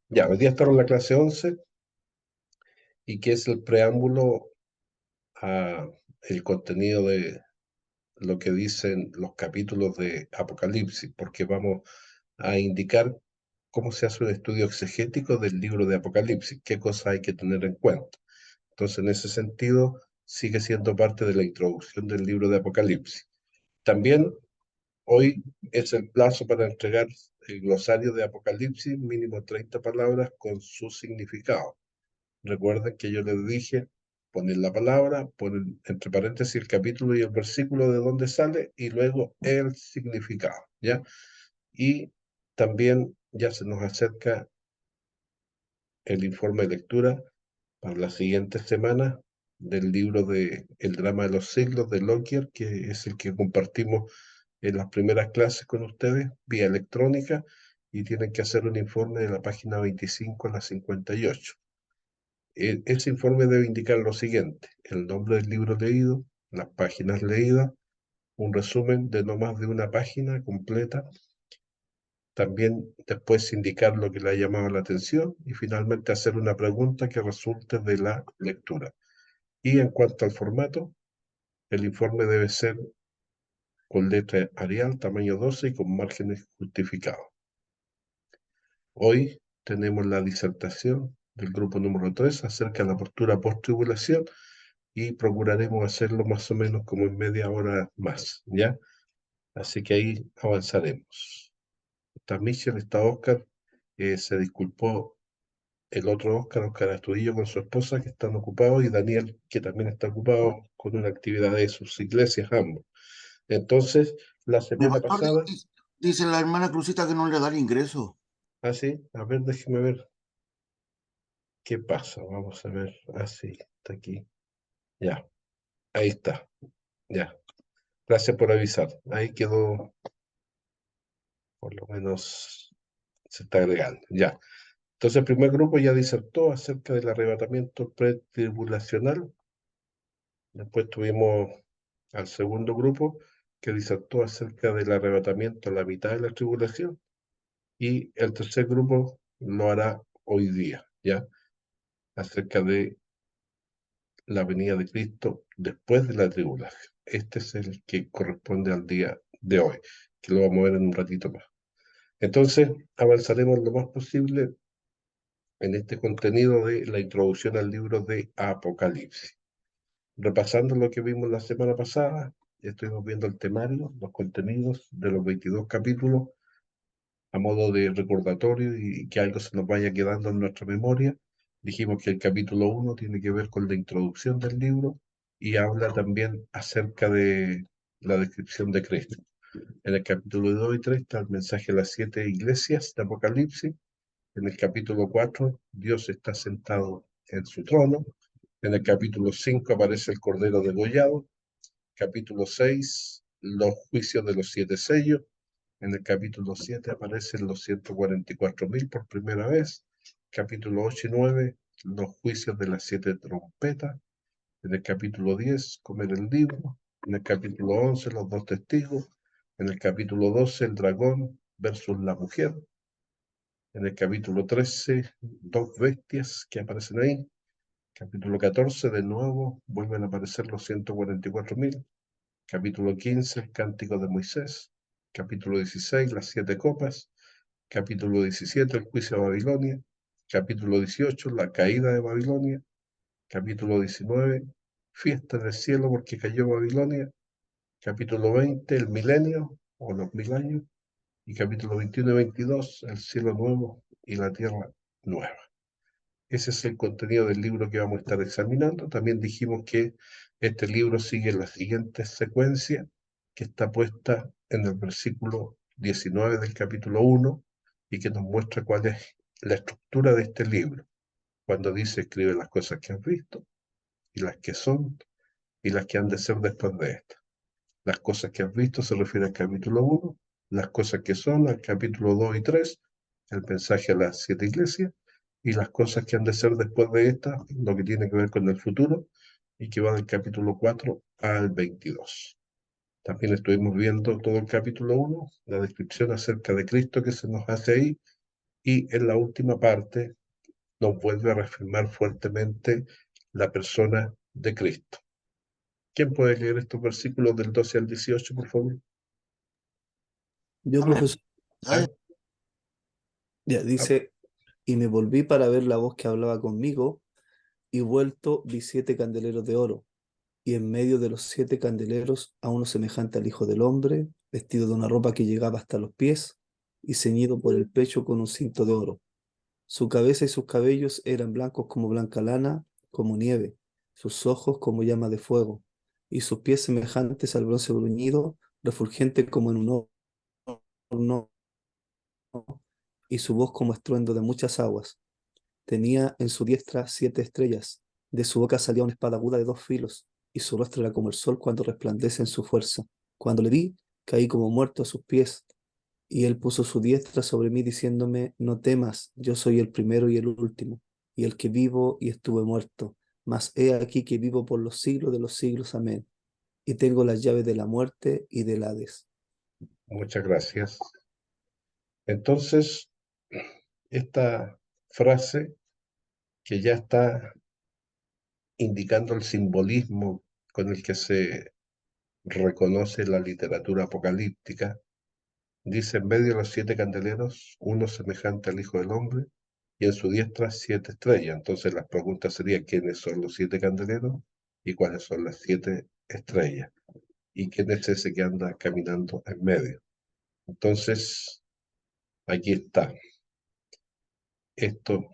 Ya, hoy día estamos en la clase 11 y que es el preámbulo a el contenido de lo que dicen los capítulos de Apocalipsis, porque vamos a indicar cómo se hace un estudio exegético del libro de Apocalipsis, qué cosas hay que tener en cuenta. Entonces, en ese sentido, sigue siendo parte de la introducción del libro de Apocalipsis. También hoy es el plazo para entregar el glosario de Apocalipsis, mínimo 30 palabras con su significado. Recuerden que yo les dije, ponen la palabra, ponen entre paréntesis el capítulo y el versículo de dónde sale y luego el significado, ¿ya? Y también ya se nos acerca el informe de lectura para la siguiente semana del libro de El drama de los siglos de Lockyer, que es el que compartimos en las primeras clases con ustedes vía electrónica y tienen que hacer un informe de la página 25 a la 58. Ese informe debe indicar lo siguiente: el nombre del libro leído, las páginas leídas, un resumen de no más de una página completa, también después indicar lo que le ha llamado la atención y finalmente hacer una pregunta que resulte de la lectura. Y en cuanto al formato, el informe debe ser con letra Arial, tamaño 12 y con márgenes justificados. Hoy tenemos la disertación del grupo número 3 acerca de la postura post-tribulación y procuraremos hacerlo más o menos como en media hora más, ¿ya? Así que ahí avanzaremos. Está Michelle, está Oscar, se disculpó el otro Oscar, Oscar Astudillo con su esposa, que están ocupados, y Daniel, que también está ocupado con una actividad de sus iglesias, ambos. Entonces, la Mi semana pastor pasada, dice la hermana Cruzita que no le da el ingreso. así, a ver, déjeme ver qué pasa, vamos a ver, así, está aquí, ya, ahí está, ya, gracias por avisar, ahí quedó, por lo menos se está agregando, ya. Entonces el primer grupo ya disertó acerca del arrebatamiento pretribulacional. Después tuvimos al segundo grupo que disertó acerca del arrebatamiento a la mitad de la tribulación. Y el tercer grupo lo hará hoy día, ¿ya? Acerca de la venida de Cristo después de la tribulación. Este es el que corresponde al día de hoy, que lo vamos a ver en un ratito más. Entonces, avanzaremos lo más posible en este contenido de la introducción al libro de Apocalipsis. Repasando lo que vimos la semana pasada, estuvimos viendo el temario, los contenidos de los 22 capítulos a modo de recordatorio y que algo se nos vaya quedando en nuestra memoria. Dijimos que el capítulo 1 tiene que ver con la introducción del libro y habla también acerca de la descripción de Cristo. En el capítulo 2 y 3 está el mensaje a las 7 iglesias de Apocalipsis. En el capítulo 4, Dios está sentado en su trono. En el capítulo 5 aparece el Cordero degollado. Capítulo 6, los juicios de los 7 sellos. En el capítulo 7 aparecen los 144.000 por primera vez. Capítulo 8 y 9, los juicios de las 7 trompetas. En el capítulo 10, comer el libro. En el capítulo 11, los dos testigos. En el capítulo 12, el dragón versus la mujer. En el capítulo 13, dos bestias que aparecen ahí. Capítulo 14, de nuevo, vuelven a aparecer los 144.000. Capítulo 15, el cántico de Moisés. Capítulo 16, las 7 copas. Capítulo 17, el juicio de Babilonia. Capítulo 18, la caída de Babilonia. Capítulo 19, fiesta del cielo porque cayó Babilonia. Capítulo 20, el milenio o los 1000 años. Y capítulo 21 y 22, el cielo nuevo y la tierra nueva. Ese es el contenido del libro que vamos a estar examinando. También dijimos que este libro sigue la siguiente secuencia que está puesta en el versículo 19 del capítulo 1 y que nos muestra cuál es la estructura de este libro. Cuando dice, escribe las cosas que has visto y las que son y las que han de ser después de estas. Las cosas que has visto se refiere al capítulo 1, las cosas que son al capítulo 2 y 3, el mensaje a las 7 iglesias, y las cosas que han de ser después de esta, lo que tiene que ver con el futuro, y que va del capítulo 4 al 22. También estuvimos viendo todo el capítulo 1, la descripción acerca de Cristo que se nos hace ahí, Y en la última parte nos vuelve a reafirmar fuertemente la persona de Cristo. ¿Quién puede leer estos versículos del 12 al 18, por favor? Yo, profesor, ¿Ah? ya dice, y me volví para ver la voz que hablaba conmigo, y vuelto vi 7 candeleros de oro, y en medio de los 7 candeleros a uno semejante al Hijo del Hombre, vestido de una ropa que llegaba hasta los pies, y ceñido por el pecho con un cinto de oro. Su cabeza y sus cabellos eran blancos como blanca lana, como nieve, sus ojos como llama de fuego, y sus pies semejantes al bronce bruñido, refulgente como en un horno, y su voz como estruendo de muchas aguas. Tenía en su diestra 7 estrellas, de su boca salía una espada aguda de 2 filos, y su rostro era como el sol cuando resplandece en su fuerza. Cuando le vi, caí como muerto a sus pies, y él puso su diestra sobre mí diciéndome, no temas, yo soy el primero y el último, y el que vivo y estuve muerto, mas he aquí que vivo por los siglos de los siglos. Amén. Y tengo las llaves de la muerte y del Hades. Muchas gracias. Entonces, esta frase que ya está indicando el simbolismo con el que se reconoce la literatura apocalíptica, dice en medio de los 7 candeleros, uno semejante al Hijo del Hombre, y en su diestra 7 estrellas. Entonces las preguntas serían quiénes son los 7 candeleros y cuáles son las 7 estrellas, y quién es ese que anda caminando en medio. Entonces, aquí está. Esto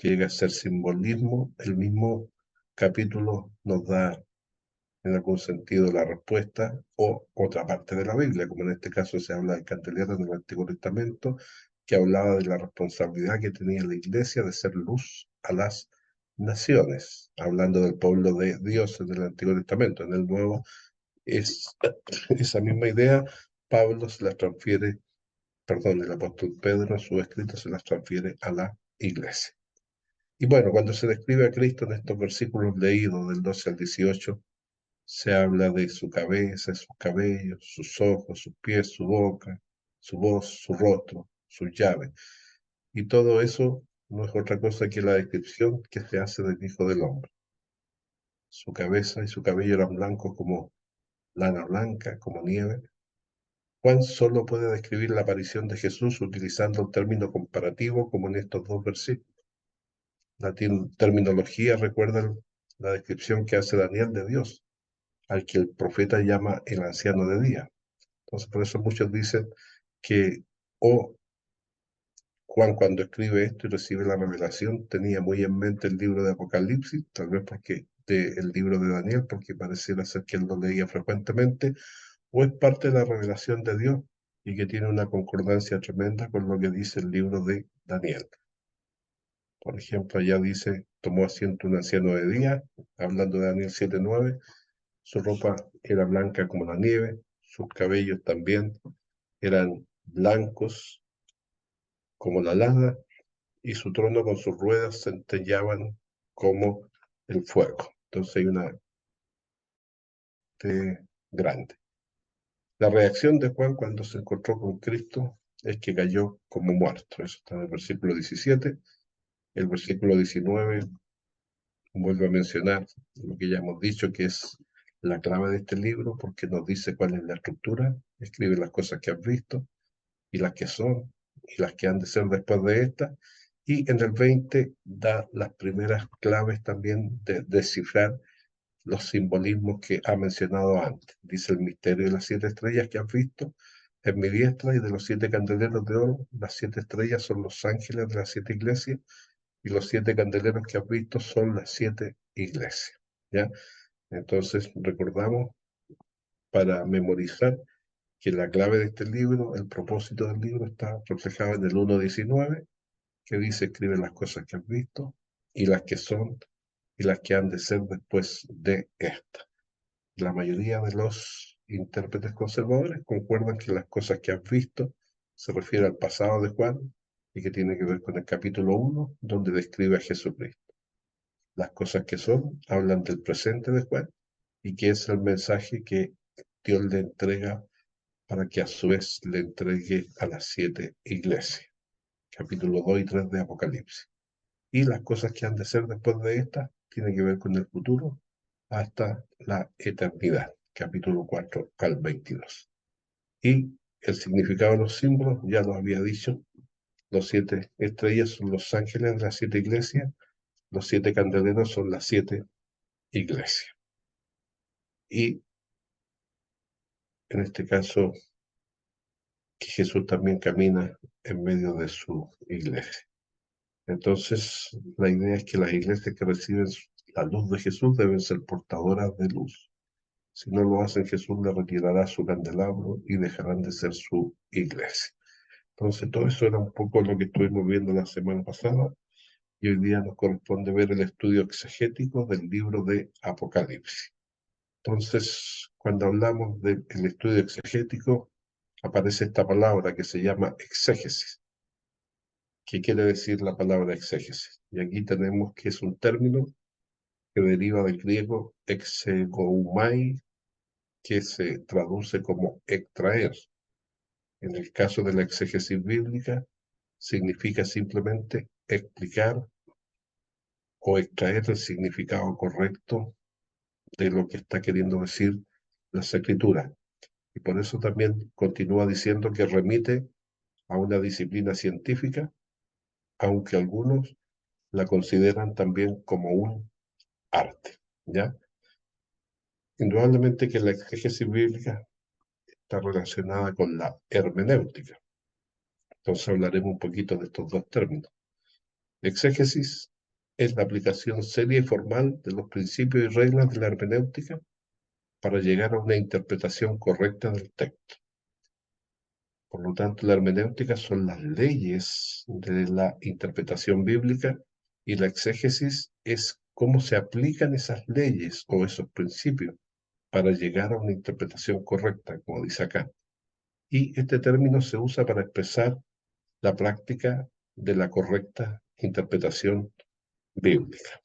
llega a ser simbolismo. El mismo capítulo nos da en algún sentido la respuesta o otra parte de la Biblia, como en este caso se habla del candelero en el Antiguo Testamento, que hablaba de la responsabilidad que tenía la iglesia de ser luz a las naciones, hablando del pueblo de Dios en el Antiguo Testamento. En el Nuevo es esa misma idea, Pablo se la transfiere, perdón, el apóstol Pedro en su escrito se las transfiere a la iglesia. Y bueno, cuando se describe a Cristo en estos versículos leídos del 12 al 18, se habla de su cabeza, sus cabellos, sus ojos, sus pies, su boca, su voz, su rostro, sus llaves. Y todo eso no es otra cosa que la descripción que se hace del Hijo del Hombre. Su cabeza y su cabello eran blancos como lana blanca, como nieve. Juan solo puede describir la aparición de Jesús utilizando un término comparativo como en estos dos versículos. La terminología recuerda la descripción que hace Daniel de Dios, al que el profeta llama el anciano de día. Entonces, por eso muchos dicen que Juan cuando escribe esto y recibe la revelación tenía muy en mente el libro de Apocalipsis, tal vez porque el libro de Daniel, porque pareciera ser que él lo leía frecuentemente, o es parte de la revelación de Dios y que tiene una concordancia tremenda con lo que dice el libro de Daniel. Por ejemplo, allá dice, tomó asiento un anciano de día, hablando de Daniel 7:9, su ropa era blanca como la nieve, sus cabellos también eran blancos como la lana, y su trono con sus ruedas centellaban como el fuego. Entonces hay una grande. La reacción de Juan cuando se encontró con Cristo es que cayó como muerto. Eso está en el versículo 17. El versículo 19 vuelve a mencionar lo que ya hemos dicho, que es la clave de este libro, porque nos dice cuál es la estructura, escribe las cosas que has visto, y las que son, y las que han de ser después de esta. Y en el 20 da las primeras claves también de descifrar los simbolismos que ha mencionado antes. Dice el misterio de las 7 estrellas que has visto en mi diestra y de los 7 candeleros de oro. Las 7 estrellas son los ángeles de las 7 iglesias y los 7 candeleros que has visto son las 7 iglesias. ¿Ya? Entonces recordamos para memorizar que la clave de este libro, el propósito del libro está reflejado en el 1:19, que dice, escribe las cosas que has visto y las que son y las que han de ser después de esta. La mayoría de los intérpretes conservadores concuerdan que las cosas que has visto se refiere al pasado de Juan y que tiene que ver con el capítulo 1, donde describe a Jesucristo. Las cosas que son hablan del presente de Juan y que es el mensaje que Dios le entrega para que a su vez le entregue a las 7 iglesias. capítulo 2 y 3 de Apocalipsis. Y las cosas que han de ser después de estas tienen que ver con el futuro hasta la eternidad, capítulo 4 al 22. Y el significado de los símbolos, ya lo había dicho, los 7 estrellas son los ángeles de las 7 iglesias, los 7 candeleros son las 7 iglesias. Y en este caso, que Jesús también camina en medio de su iglesia. Entonces, la idea es que las iglesias que reciben la luz de Jesús deben ser portadoras de luz. Si no lo hacen, Jesús le retirará su candelabro y dejarán de ser su iglesia. Entonces, todo eso era un poco lo que estuvimos viendo la semana pasada, y hoy día nos corresponde ver el estudio exegético del libro de Apocalipsis. Entonces, cuando hablamos del estudio exegético, aparece esta palabra que se llama exégesis. ¿Qué quiere decir la palabra exégesis? Y aquí tenemos que es un término que deriva del griego exegoumai, que se traduce como extraer. En el caso de la exégesis bíblica, significa simplemente explicar o extraer el significado correcto de lo que está queriendo decir las escrituras. Y por eso también continúa diciendo que remite a una disciplina científica, aunque algunos la consideran también como un arte, ¿ya? Indudablemente que la exégesis bíblica está relacionada con la hermenéutica. Entonces hablaremos un poquito de estos dos términos. Exégesis es la aplicación seria y formal de los principios y reglas de la hermenéutica para llegar a una interpretación correcta del texto. Por lo tanto, la hermenéutica son las leyes de la interpretación bíblica y la exégesis es cómo se aplican esas leyes o esos principios para llegar a una interpretación correcta, como dice acá. Y este término se usa para expresar la práctica de la correcta interpretación bíblica.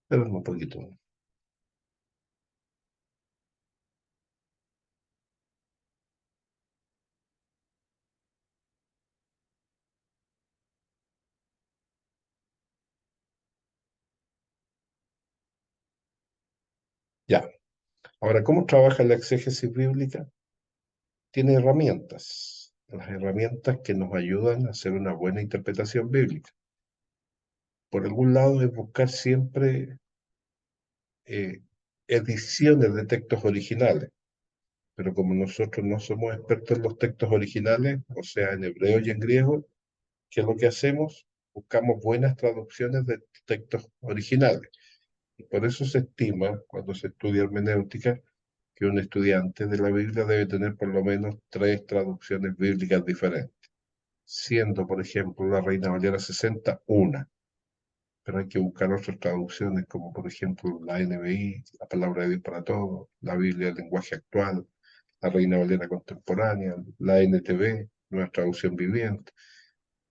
Esperen un poquito. Ya. Ahora, ¿cómo trabaja la exégesis bíblica? Tiene herramientas, las herramientas que nos ayudan a hacer una buena interpretación bíblica. Por algún lado es buscar siempre ediciones de textos originales, pero como nosotros no somos expertos en los textos originales, o sea, en hebreo y en griego, ¿qué es lo que hacemos? Buscamos buenas traducciones de textos originales. Y por eso se estima, cuando se estudia hermenéutica, que un estudiante de la Biblia debe tener por lo menos 3 traducciones bíblicas diferentes, siendo, por ejemplo, la Reina Valera 60 una, pero hay que buscar otras traducciones, como por ejemplo la NBI, la Palabra de Dios para Todos, la Biblia del lenguaje actual, la Reina Valera contemporánea, la NTV, Nueva Traducción Viviente,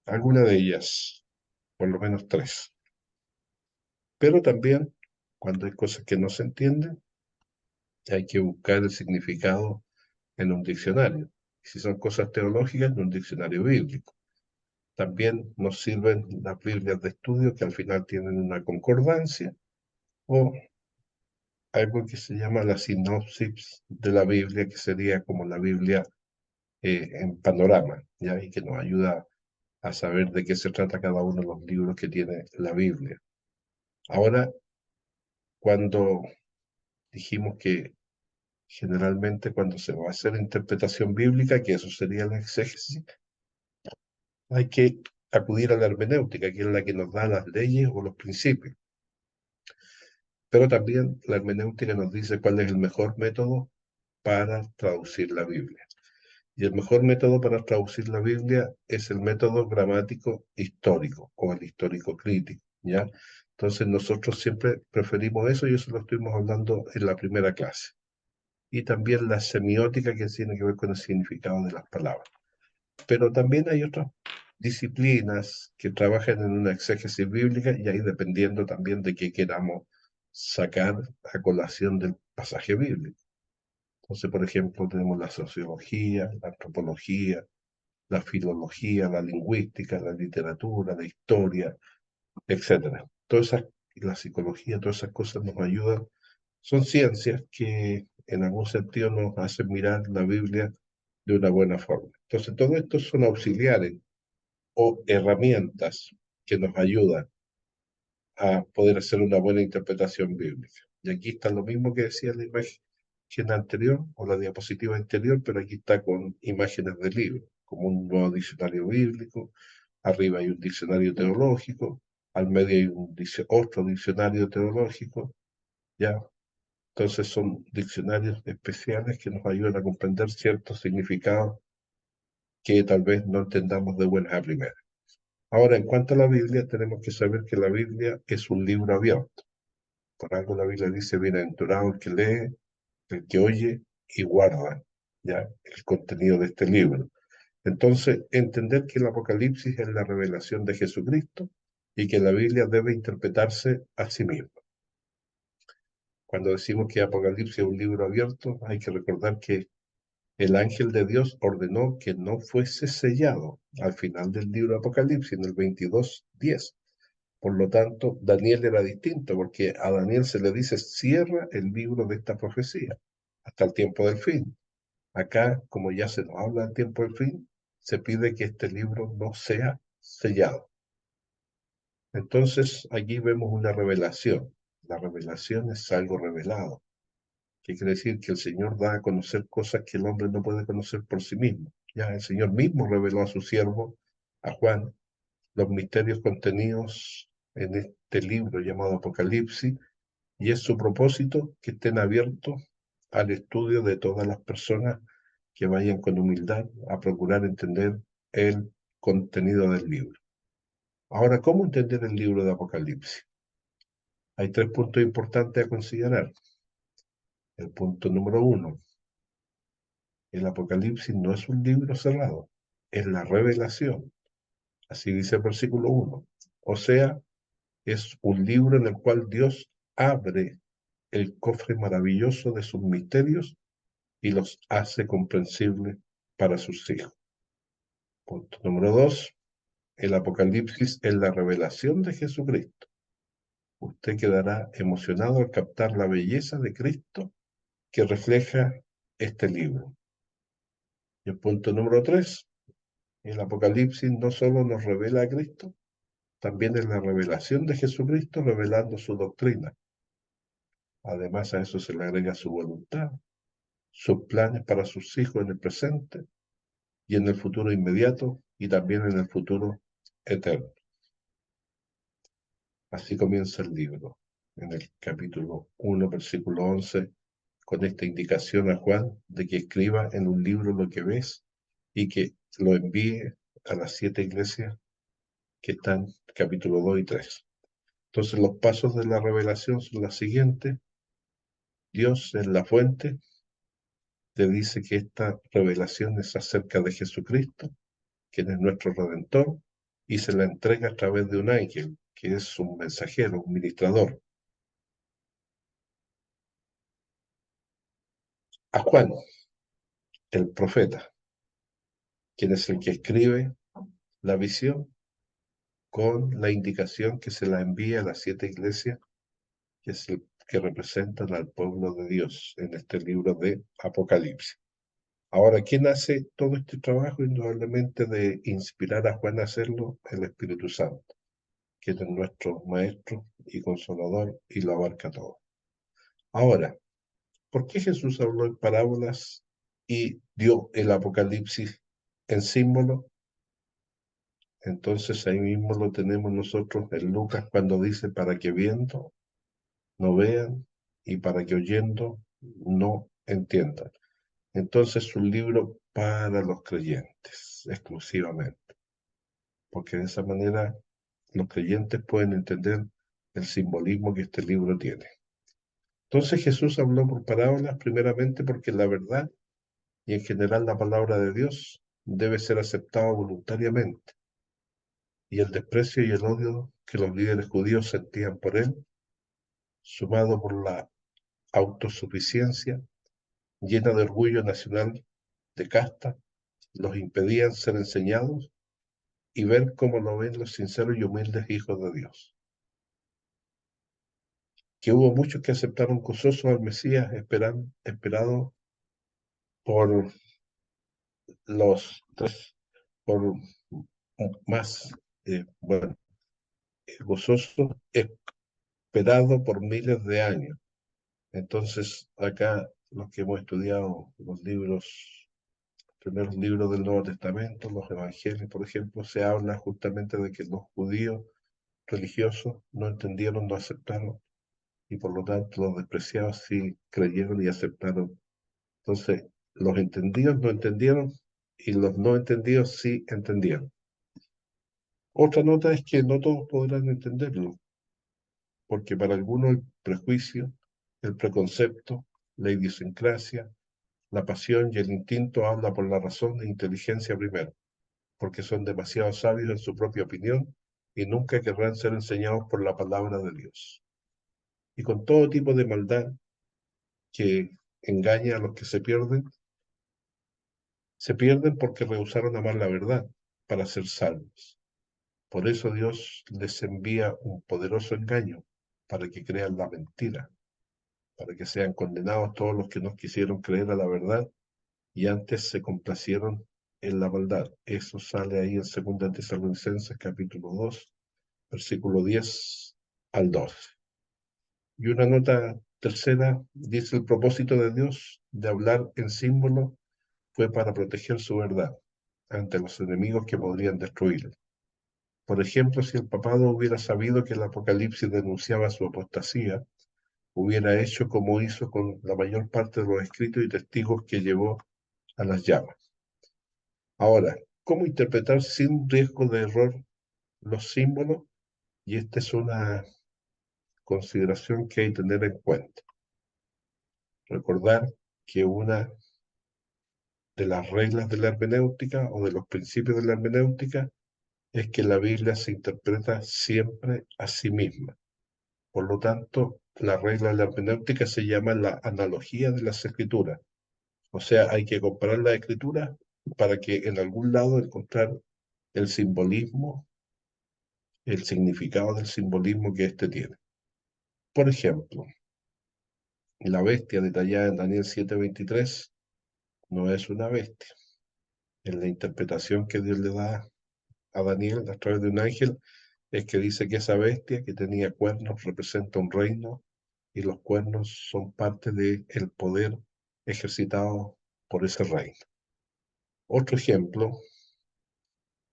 alguna de ellas, por lo menos 3. Pero también, cuando hay cosas que no se entienden, hay que buscar el significado en un diccionario. Si son cosas teológicas, en un diccionario bíblico. También nos sirven las Biblias de estudio que al final tienen una concordancia o algo que se llama la sinopsis de la Biblia, que sería como la Biblia en panorama, ¿ya? Y que nos ayuda a saber de qué se trata cada uno de los libros que tiene la Biblia. Ahora, cuando dijimos que generalmente cuando se va a hacer interpretación bíblica, que eso sería la exégesis, hay que acudir a la hermenéutica, que es la que nos da las leyes o los principios. Pero también la hermenéutica nos dice cuál es el mejor método para traducir la Biblia. Y el mejor método para traducir la Biblia es el método gramático histórico o el histórico crítico, ¿ya? Entonces nosotros siempre preferimos eso y eso lo estuvimos hablando en la primera clase. y también la semiótica, que tiene que ver con el significado de las palabras. Pero también hay otras disciplinas que trabajan en una exégesis bíblica y ahí dependiendo también de qué queramos sacar a colación del pasaje bíblico. Entonces, por ejemplo, tenemos la sociología, la antropología, la filología, la lingüística, la literatura, la historia, etcétera. Todas esas, la psicología, todas esas cosas nos ayudan. Son ciencias que en algún sentido nos hacen mirar la Biblia de una buena forma. Entonces, todo esto son auxiliares o herramientas que nos ayudan a poder hacer una buena interpretación bíblica. Y aquí está lo mismo que decía la imagen anterior o la diapositiva anterior, pero aquí está con imágenes de libro, como un nuevo diccionario bíblico, arriba hay un diccionario teológico, al medio hay otro diccionario teológico, ¿ya? Entonces son diccionarios especiales que nos ayudan a comprender ciertos significados que tal vez no entendamos de buenas a primeras. Ahora, en cuanto a la Biblia, tenemos que saber que la Biblia es un libro abierto. Por algo la Biblia dice, bienaventurado el que lee, el que oye y guarda, ¿ya? El contenido de este libro. Entonces, entender que el Apocalipsis es la revelación de Jesucristo y que la Biblia debe interpretarse a sí misma. Cuando decimos que Apocalipsis es un libro abierto, hay que recordar que el ángel de Dios ordenó que no fuese sellado al final del libro de Apocalipsis, en el 22:10. Por lo tanto, Daniel era distinto, porque a Daniel se le dice, cierra el libro de esta profecía hasta el tiempo del fin. Acá, como ya se nos habla del tiempo del fin, se pide que este libro no sea sellado. Entonces, aquí vemos una revelación. La revelación es algo revelado, que quiere decir que el Señor da a conocer cosas que el hombre no puede conocer por sí mismo. Ya el Señor mismo reveló a su siervo, a Juan, los misterios contenidos en este libro llamado Apocalipsis, y es su propósito que estén abiertos al estudio de todas las personas que vayan con humildad a procurar entender el contenido del libro. Ahora, ¿cómo entender el libro de Apocalipsis? Hay 3 puntos importantes a considerar. El punto número 1, el Apocalipsis no es un libro cerrado, es la revelación. Así dice el versículo 1. O sea, es un libro en el cual Dios abre el cofre maravilloso de sus misterios y los hace comprensibles para sus hijos. Punto número 2, el Apocalipsis es la revelación de Jesucristo. Usted quedará emocionado al captar la belleza de Cristo que refleja este libro. Y el punto número 3, el Apocalipsis no solo nos revela a Cristo, también es la revelación de Jesucristo revelando su doctrina. Además a eso se le agrega su voluntad, sus planes para sus hijos en el presente y en el futuro inmediato y también en el futuro eterno. Así comienza el libro, en el capítulo 1, versículo 11, con esta indicación a Juan de que escriba en un libro lo que ves y que lo envíe a las 7 iglesias que están capítulo 2 y 3. Entonces los pasos de la revelación son los siguientes. Dios es la fuente, te dice que esta revelación es acerca de Jesucristo, quien es nuestro Redentor, y se la entrega a través de un ángel, que es un mensajero, un ministrador. A Juan, el profeta, quien es el que escribe la visión con la indicación que se la envía a las 7 iglesias, que es el que representan al pueblo de Dios en este libro de Apocalipsis. Ahora, ¿quién hace todo este trabajo? Indudablemente de inspirar a Juan a hacerlo, el Espíritu Santo, que es nuestro maestro y consolador y lo abarca todo. Ahora, ¿por qué Jesús habló en parábolas y dio el Apocalipsis en símbolo? Entonces ahí mismo lo tenemos nosotros en Lucas cuando dice para que viendo no vean y para que oyendo no entiendan. Entonces es un libro para los creyentes exclusivamente, porque de esa manera los creyentes pueden entender el simbolismo que este libro tiene. Entonces Jesús habló por parábolas primeramente porque la verdad y en general la palabra de Dios debe ser aceptada voluntariamente. Y el desprecio y el odio que los líderes judíos sentían por él, sumado por la autosuficiencia llena de orgullo nacional de casta, los impedían ser enseñados y ver cómo lo ven los sinceros y humildes hijos de Dios. Que hubo muchos que aceptaron gozosos al Mesías esperado por los tres, por más, bueno, gozoso esperado por miles de años. Entonces, acá los que hemos estudiado los primeros libros del Nuevo Testamento, los evangelios, por ejemplo, se habla justamente de que los judíos religiosos no entendieron, no aceptaron, y por lo tanto los despreciados sí creyeron y aceptaron. Entonces, los entendidos no entendieron y los no entendidos sí entendieron. Otra nota es que no todos podrán entenderlo, porque para algunos el prejuicio, el preconcepto, la idiosincrasia, la pasión y el instinto habla por la razón e inteligencia primero, porque son demasiado sabios en su propia opinión y nunca querrán ser enseñados por la palabra de Dios. Y con todo tipo de maldad que engaña a los que se pierden porque rehusaron amar la verdad para ser salvos. Por eso Dios les envía un poderoso engaño para que crean la mentira, para que sean condenados todos los que no quisieron creer a la verdad y antes se complacieron en la maldad. Eso sale ahí en 2 Tesalonicenses capítulo 2, versículo 10 al 12. Y una nota tercera dice: el propósito de Dios de hablar en símbolo fue para proteger su verdad ante los enemigos que podrían destruirla. Por ejemplo, si el papado hubiera sabido que el Apocalipsis denunciaba su apostasía, hubiera hecho como hizo con la mayor parte de los escritos y testigos que llevó a las llamas. Ahora, ¿cómo interpretar sin riesgo de error los símbolos? Y esta es una consideración que hay que tener en cuenta. Recordar que una de las reglas de la hermenéutica o de los principios de la hermenéutica es que la Biblia se interpreta siempre a sí misma. Por lo tanto, la regla de la hermenéutica se llama la analogía de las escrituras. O sea, hay que comparar las escrituras para que en algún lado encontrar el simbolismo, el significado del simbolismo que éste tiene. Por ejemplo, la bestia detallada en Daniel 7:23 no es una bestia. En la interpretación que Dios le da a Daniel a través de un ángel, es que dice que esa bestia que tenía cuernos representa un reino y los cuernos son parte del poder ejercitado por ese reino. Otro ejemplo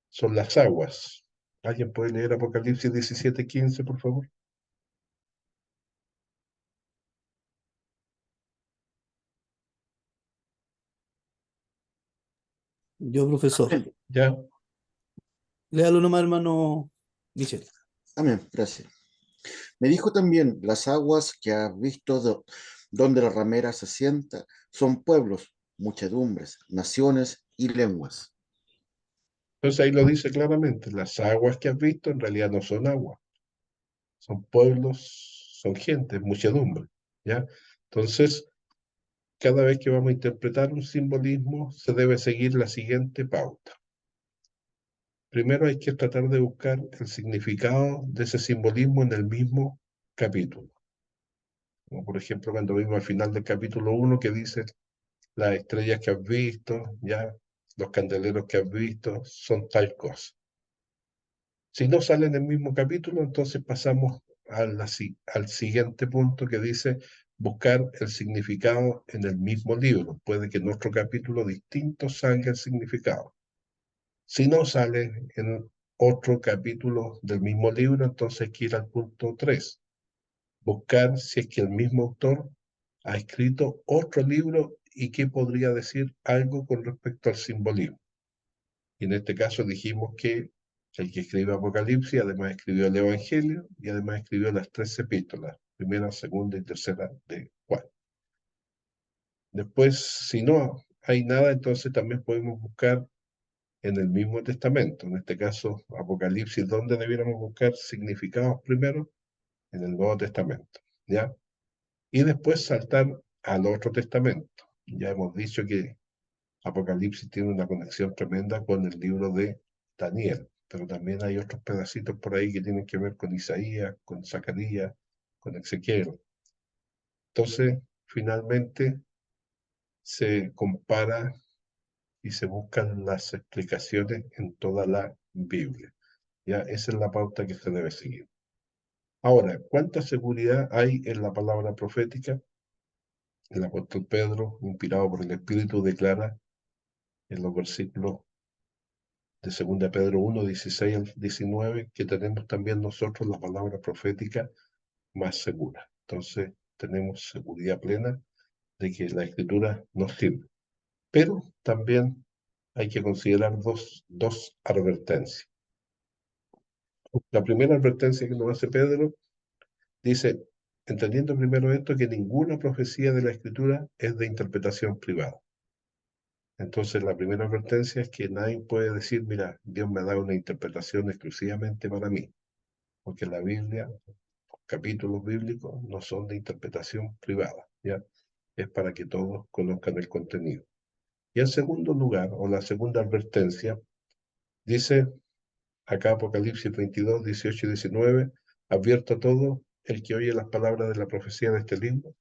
son las aguas. ¿Alguien puede leer Apocalipsis 17:15, por favor? Yo, profesor, Amén. ¿Ya? léalo nomás, hermano Michel. Amén, gracias. Me dijo también, las aguas que has visto donde la ramera se sienta son pueblos, muchedumbres, naciones y lenguas. Entonces ahí lo dice claramente, las aguas que has visto en realidad no son aguas, son pueblos, son gente, muchedumbre, ¿ya? Entonces, cada vez que vamos a interpretar un simbolismo, se debe seguir la siguiente pauta. Primero hay que tratar de buscar el significado de ese simbolismo en el mismo capítulo. Como por ejemplo cuando vimos al final del capítulo 1 que dice las estrellas que has visto, ya, los candeleros que has visto, son tal cosa. Si no sale en el mismo capítulo, entonces pasamos al siguiente punto que dice buscar el significado en el mismo libro. Puede que en otro capítulo distinto salga el significado. Si no sale en otro capítulo del mismo libro, entonces hay que ir al punto 3. Buscar si es que el mismo autor ha escrito otro libro y que podría decir algo con respecto al simbolismo. Y en este caso dijimos que el que escribe Apocalipsis además escribió el Evangelio y además escribió las 3 epístolas, primera, segunda y tercera de Juan. Después, si no hay nada, entonces también podemos buscar en el mismo Testamento, en este caso Apocalipsis, donde debiéramos buscar significados primero en el Nuevo Testamento, ¿ya? Y después saltar al otro Testamento. Ya hemos dicho que Apocalipsis tiene una conexión tremenda con el libro de Daniel, pero también hay otros pedacitos por ahí que tienen que ver con Isaías, con Zacarías, con Ezequiel. Entonces, finalmente se compara y se buscan las explicaciones en toda la Biblia. Ya, esa es la pauta que se debe seguir. Ahora, ¿cuánta seguridad hay en la palabra profética? El apóstol Pedro, inspirado por el Espíritu, declara en los versículos de 2 Pedro 1, 16 al 19, que tenemos también nosotros la palabra profética más segura. Entonces, tenemos seguridad plena de que la Escritura nos sirve. Pero también hay que considerar dos advertencias. La primera advertencia que nos hace Pedro dice, entendiendo primero esto, que ninguna profecía de la Escritura es de interpretación privada. Entonces, la primera advertencia es que nadie puede decir, mira, Dios me ha dado una interpretación exclusivamente para mí, porque la Biblia, los capítulos bíblicos, no son de interpretación privada, ¿ya? Es para que todos conozcan el contenido. Y en segundo lugar, o la segunda advertencia, dice acá Apocalipsis 22, 18 y 19, advierto a todo el que oye las palabras de la profecía de este libro,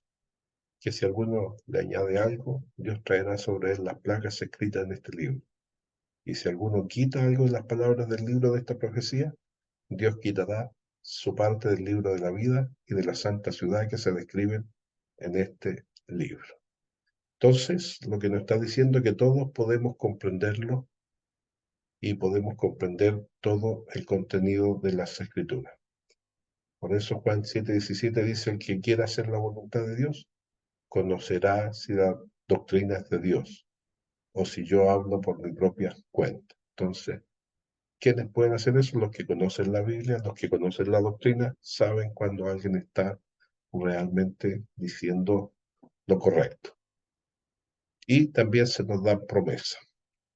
que si alguno le añade algo, Dios traerá sobre él las plagas escritas en este libro. Y si alguno quita algo de las palabras del libro de esta profecía, Dios quitará su parte del libro de la vida y de la santa ciudad que se describen en este libro. Entonces, lo que nos está diciendo es que todos podemos comprenderlo y podemos comprender todo el contenido de las Escrituras. Por eso Juan 7:17 dice, el que quiera hacer la voluntad de Dios, conocerá si la doctrina es de Dios o si yo hablo por mi propia cuenta. Entonces, ¿quiénes pueden hacer eso? Los que conocen la Biblia, los que conocen la doctrina, saben cuando alguien está realmente diciendo lo correcto. Y también se nos dan promesas.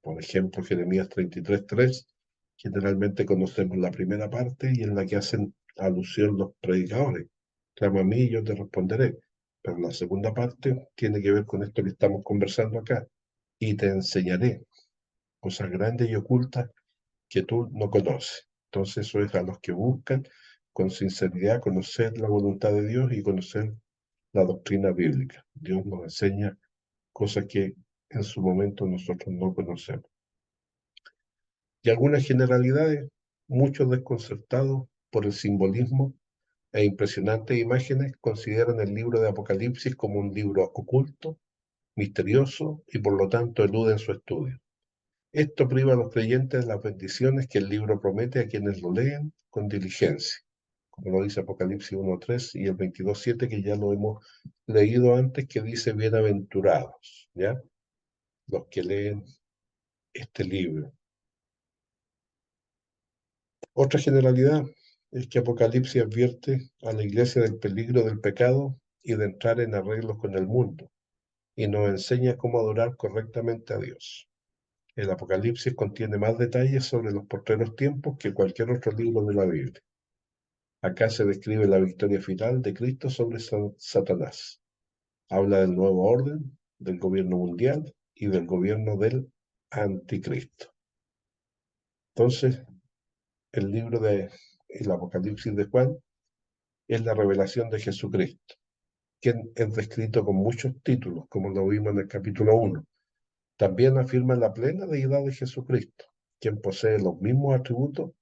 Por ejemplo, Jeremías 33:3, generalmente conocemos la primera parte y en la que hacen alusión los predicadores. Clama a mí y yo te responderé. Pero la segunda parte tiene que ver con esto que estamos conversando acá. Y te enseñaré cosas grandes y ocultas que tú no conoces. Entonces eso es a los que buscan con sinceridad conocer la voluntad de Dios y conocer la doctrina bíblica. Dios nos enseña cosas que en su momento nosotros no conocemos. Y algunas generalidades, muchos desconcertados por el simbolismo e impresionantes imágenes, consideran el libro de Apocalipsis como un libro oculto, misterioso y por lo tanto eluden su estudio. Esto priva a los creyentes de las bendiciones que el libro promete a quienes lo leen con diligencia, como lo dice Apocalipsis 1:3 y el 22:7, que ya lo hemos leído antes, que dice bienaventurados, ¿ya? Los que leen este libro. Otra generalidad es que Apocalipsis advierte a la iglesia del peligro del pecado y de entrar en arreglos con el mundo, y nos enseña cómo adorar correctamente a Dios. El Apocalipsis contiene más detalles sobre los postreros tiempos que cualquier otro libro de la Biblia. Acá se describe la victoria final de Cristo sobre Satanás. Habla del nuevo orden, del gobierno mundial y del gobierno del anticristo. Entonces, el libro de el Apocalipsis de Juan es la revelación de Jesucristo, quien es descrito con muchos títulos, como lo vimos en el capítulo 1. También afirma la plena deidad de Jesucristo, quien posee los mismos atributos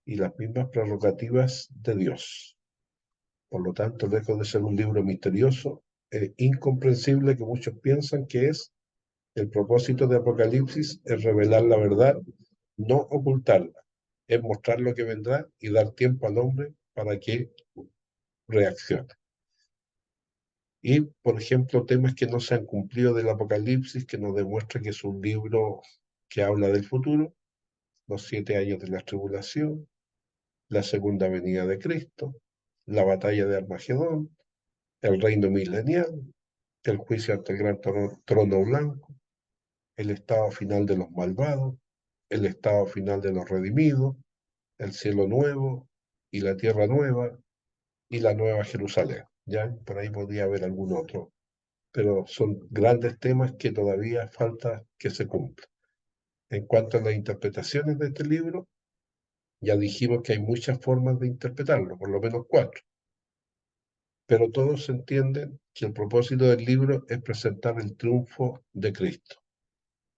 y las mismas prerrogativas de Dios. Por lo tanto, lejos de ser un libro misterioso, es incomprensible que muchos piensan que es el propósito de Apocalipsis, es revelar la verdad, no ocultarla, es mostrar lo que vendrá y dar tiempo al hombre para que reaccione. Y, por ejemplo, temas que no se han cumplido del Apocalipsis, que nos demuestra que es un libro que habla del futuro, los 7 años de la tribulación, la segunda venida de Cristo, la batalla de Armagedón, el reino milenial, el juicio ante el gran trono blanco, el estado final de los malvados, el estado final de los redimidos, el cielo nuevo y la tierra nueva y la nueva Jerusalén. ¿Ya? Por ahí podría haber algún otro, pero son grandes temas que todavía falta que se cumplan. En cuanto a las interpretaciones de este libro, ya dijimos que hay muchas formas de interpretarlo, por lo menos 4, pero todos entienden que el propósito del libro es presentar el triunfo de Cristo.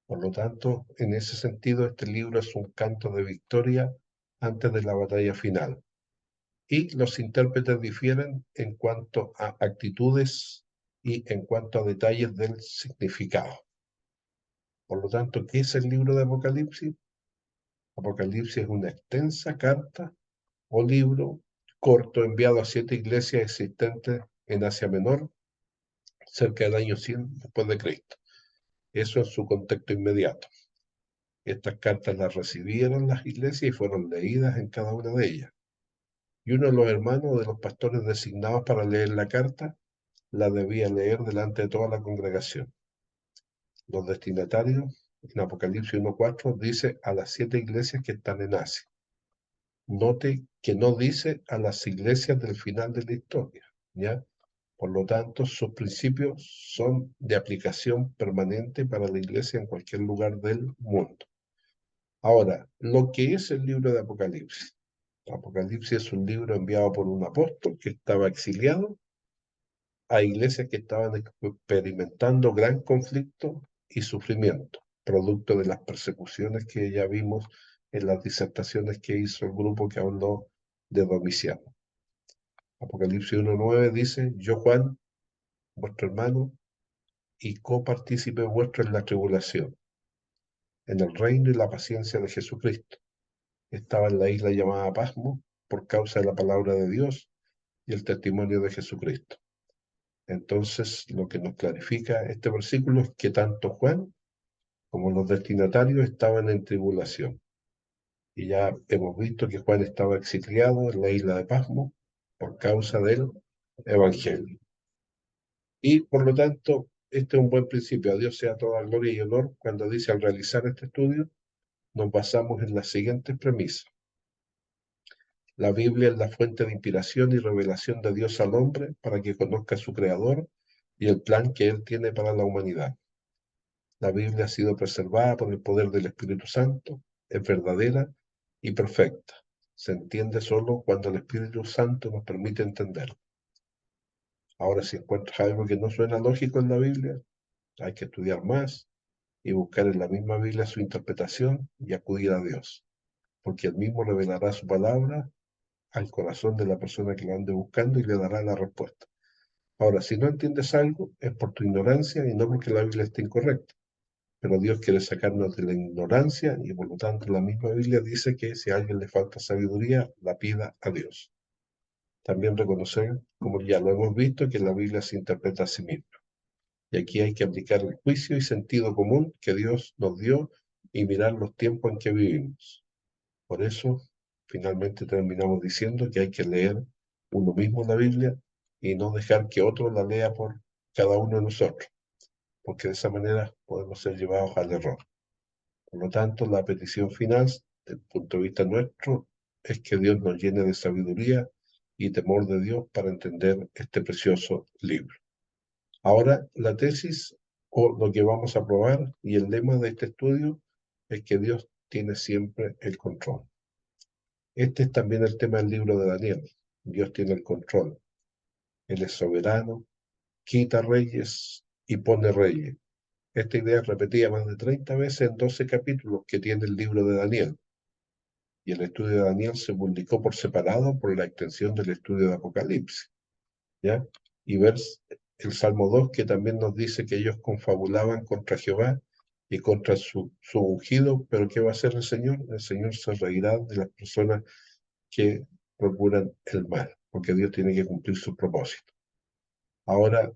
Por lo tanto, en ese sentido, este libro es un canto de victoria antes de la batalla final. Y los intérpretes difieren en cuanto a actitudes y en cuanto a detalles del significado. Por lo tanto, ¿qué es el libro de Apocalipsis? Apocalipsis es una extensa carta o libro corto enviado a 7 iglesias existentes en Asia Menor cerca del año 100 después de Cristo. Eso es su contexto inmediato. Estas cartas las recibieron las iglesias y fueron leídas en cada una de ellas. Y uno de los hermanos de los pastores designados para leer la carta la debía leer delante de toda la congregación. Los destinatarios, en Apocalipsis 1:4, dice a las 7 iglesias que están en Asia. Note que no dice a las iglesias del final de la historia, ¿ya? Por lo tanto, sus principios son de aplicación permanente para la iglesia en cualquier lugar del mundo. Ahora, lo que es el libro de Apocalipsis. Apocalipsis es un libro enviado por un apóstol que estaba exiliado a iglesias que estaban experimentando gran conflicto y sufrimiento, producto de las persecuciones que ya vimos en las disertaciones que hizo el grupo que habló de Domiciano. Apocalipsis 1:9 dice: Yo, Juan, vuestro hermano, y copartícipe vuestro en la tribulación, en el reino y la paciencia de Jesucristo. Estaba en la isla llamada Pasmo por causa de la palabra de Dios y el testimonio de Jesucristo. Entonces, lo que nos clarifica este versículo es que tanto Juan como los destinatarios estaban en tribulación. Y ya hemos visto que Juan estaba exiliado en la isla de Pasmo por causa del Evangelio. Y por lo tanto, este es un buen principio. A Dios sea toda gloria y honor cuando dice: al realizar este estudio, nos basamos en las siguientes premisas. La Biblia es la fuente de inspiración y revelación de Dios al hombre para que conozca a su Creador y el plan que Él tiene para la humanidad. La Biblia ha sido preservada por el poder del Espíritu Santo, es verdadera y perfecta. Se entiende solo cuando el Espíritu Santo nos permite entenderlo. Ahora, si encuentras algo que no suena lógico en la Biblia, hay que estudiar más y buscar en la misma Biblia su interpretación y acudir a Dios, porque Él mismo revelará su palabra al corazón de la persona que lo ande buscando y le dará la respuesta. Ahora, si no entiendes algo, es por tu ignorancia y no porque la Biblia esté incorrecta. Pero Dios quiere sacarnos de la ignorancia y por lo tanto la misma Biblia dice que si a alguien le falta sabiduría, la pida a Dios. También reconocer, como ya lo hemos visto, que la Biblia se interpreta a sí misma. Y aquí hay que aplicar el juicio y sentido común que Dios nos dio y mirar los tiempos en que vivimos. Por eso, finalmente terminamos diciendo que hay que leer uno mismo la Biblia y no dejar que otro la lea por cada uno de nosotros, porque de esa manera podemos ser llevados al error. Por lo tanto, la petición final, desde el punto de vista nuestro, es que Dios nos llene de sabiduría y temor de Dios para entender este precioso libro. Ahora, la tesis o lo que vamos a probar y el lema de este estudio es que Dios tiene siempre el control. Este es también el tema del libro de Daniel. Dios tiene el control. Él es soberano, quita reyes y pone reyes. Esta idea es repetida más de 30 veces en 12 capítulos que tiene el libro de Daniel. Y el estudio de Daniel se publicó por separado por la extensión del estudio de Apocalipsis, ¿ya? Y ver el Salmo 2, que también nos dice que ellos confabulaban contra Jehová y contra su ungido, pero ¿qué va a hacer el Señor? El Señor se reirá de las personas que procuran el mal, porque Dios tiene que cumplir su propósito. Ahora,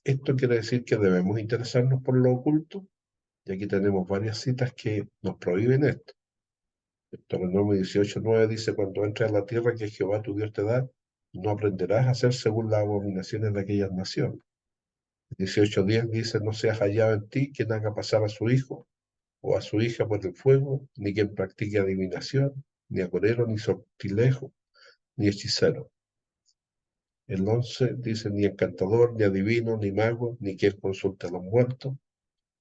esto quiere decir que debemos interesarnos por lo oculto, y aquí tenemos varias citas que nos prohíben esto. Deuteronomio 18:9 dice: cuando entres a la tierra que Jehová tu Dios te da, no aprenderás a hacer según las abominaciones de aquellas naciones. 18:10 dice, no seas hallado en ti quien haga pasar a su hijo o a su hija por el fuego, ni quien practique adivinación, ni agorero, ni sortilejo, ni hechicero. El 11 dice, ni encantador, ni adivino, ni mago, ni quien consulte a los muertos.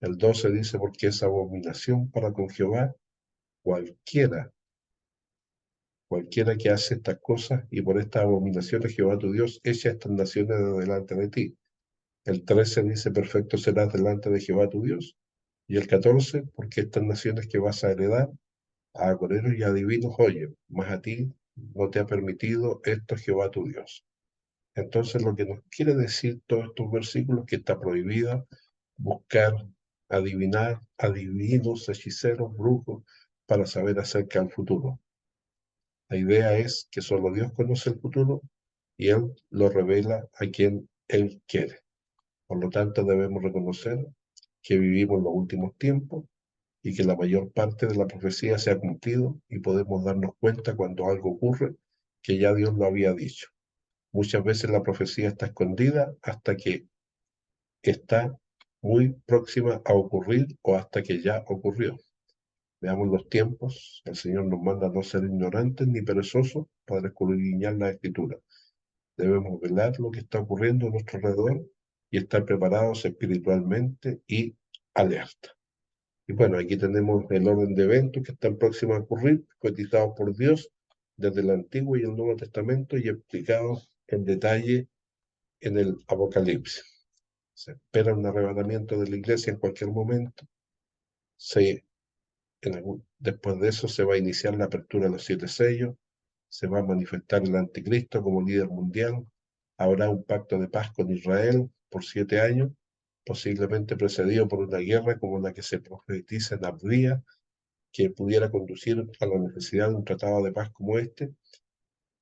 El 12 dice, porque es abominación para con Jehová cualquiera que hace estas cosas, y por estas abominaciones Jehová tu Dios echa estas naciones de delante de ti. El 13 dice, perfecto serás delante de Jehová tu Dios. Y el 14, porque estas naciones que vas a heredar, a agoreros y adivinos oyen, mas a ti no te ha permitido esto Jehová tu Dios. Entonces lo que nos quiere decir todos estos versículos es que está prohibido buscar, adivinar, adivinos, hechiceros, brujos, para saber acerca del futuro. La idea es que solo Dios conoce el futuro y Él lo revela a quien Él quiere. Por lo tanto, debemos reconocer que vivimos los últimos tiempos y que la mayor parte de la profecía se ha cumplido y podemos darnos cuenta cuando algo ocurre que ya Dios lo había dicho. Muchas veces la profecía está escondida hasta que está muy próxima a ocurrir o hasta que ya ocurrió. Veamos los tiempos. El Señor nos manda a no ser ignorantes ni perezosos para escudriñar la Escritura. Debemos velar lo que está ocurriendo a nuestro alrededor y estar preparados espiritualmente y alerta. Y bueno, aquí tenemos el orden de eventos que están próximos a ocurrir, cotizados por Dios desde el Antiguo y el Nuevo Testamento y explicados en detalle en el Apocalipsis. Se espera un arrebatamiento de la iglesia en cualquier momento. Después de eso se va a iniciar la apertura de los 7 sellos, se va a manifestar el anticristo como líder mundial, habrá un pacto de paz con Israel por 7 años, posiblemente precedido por una guerra como la que se profetiza en Abdía, que pudiera conducir a la necesidad de un tratado de paz como este.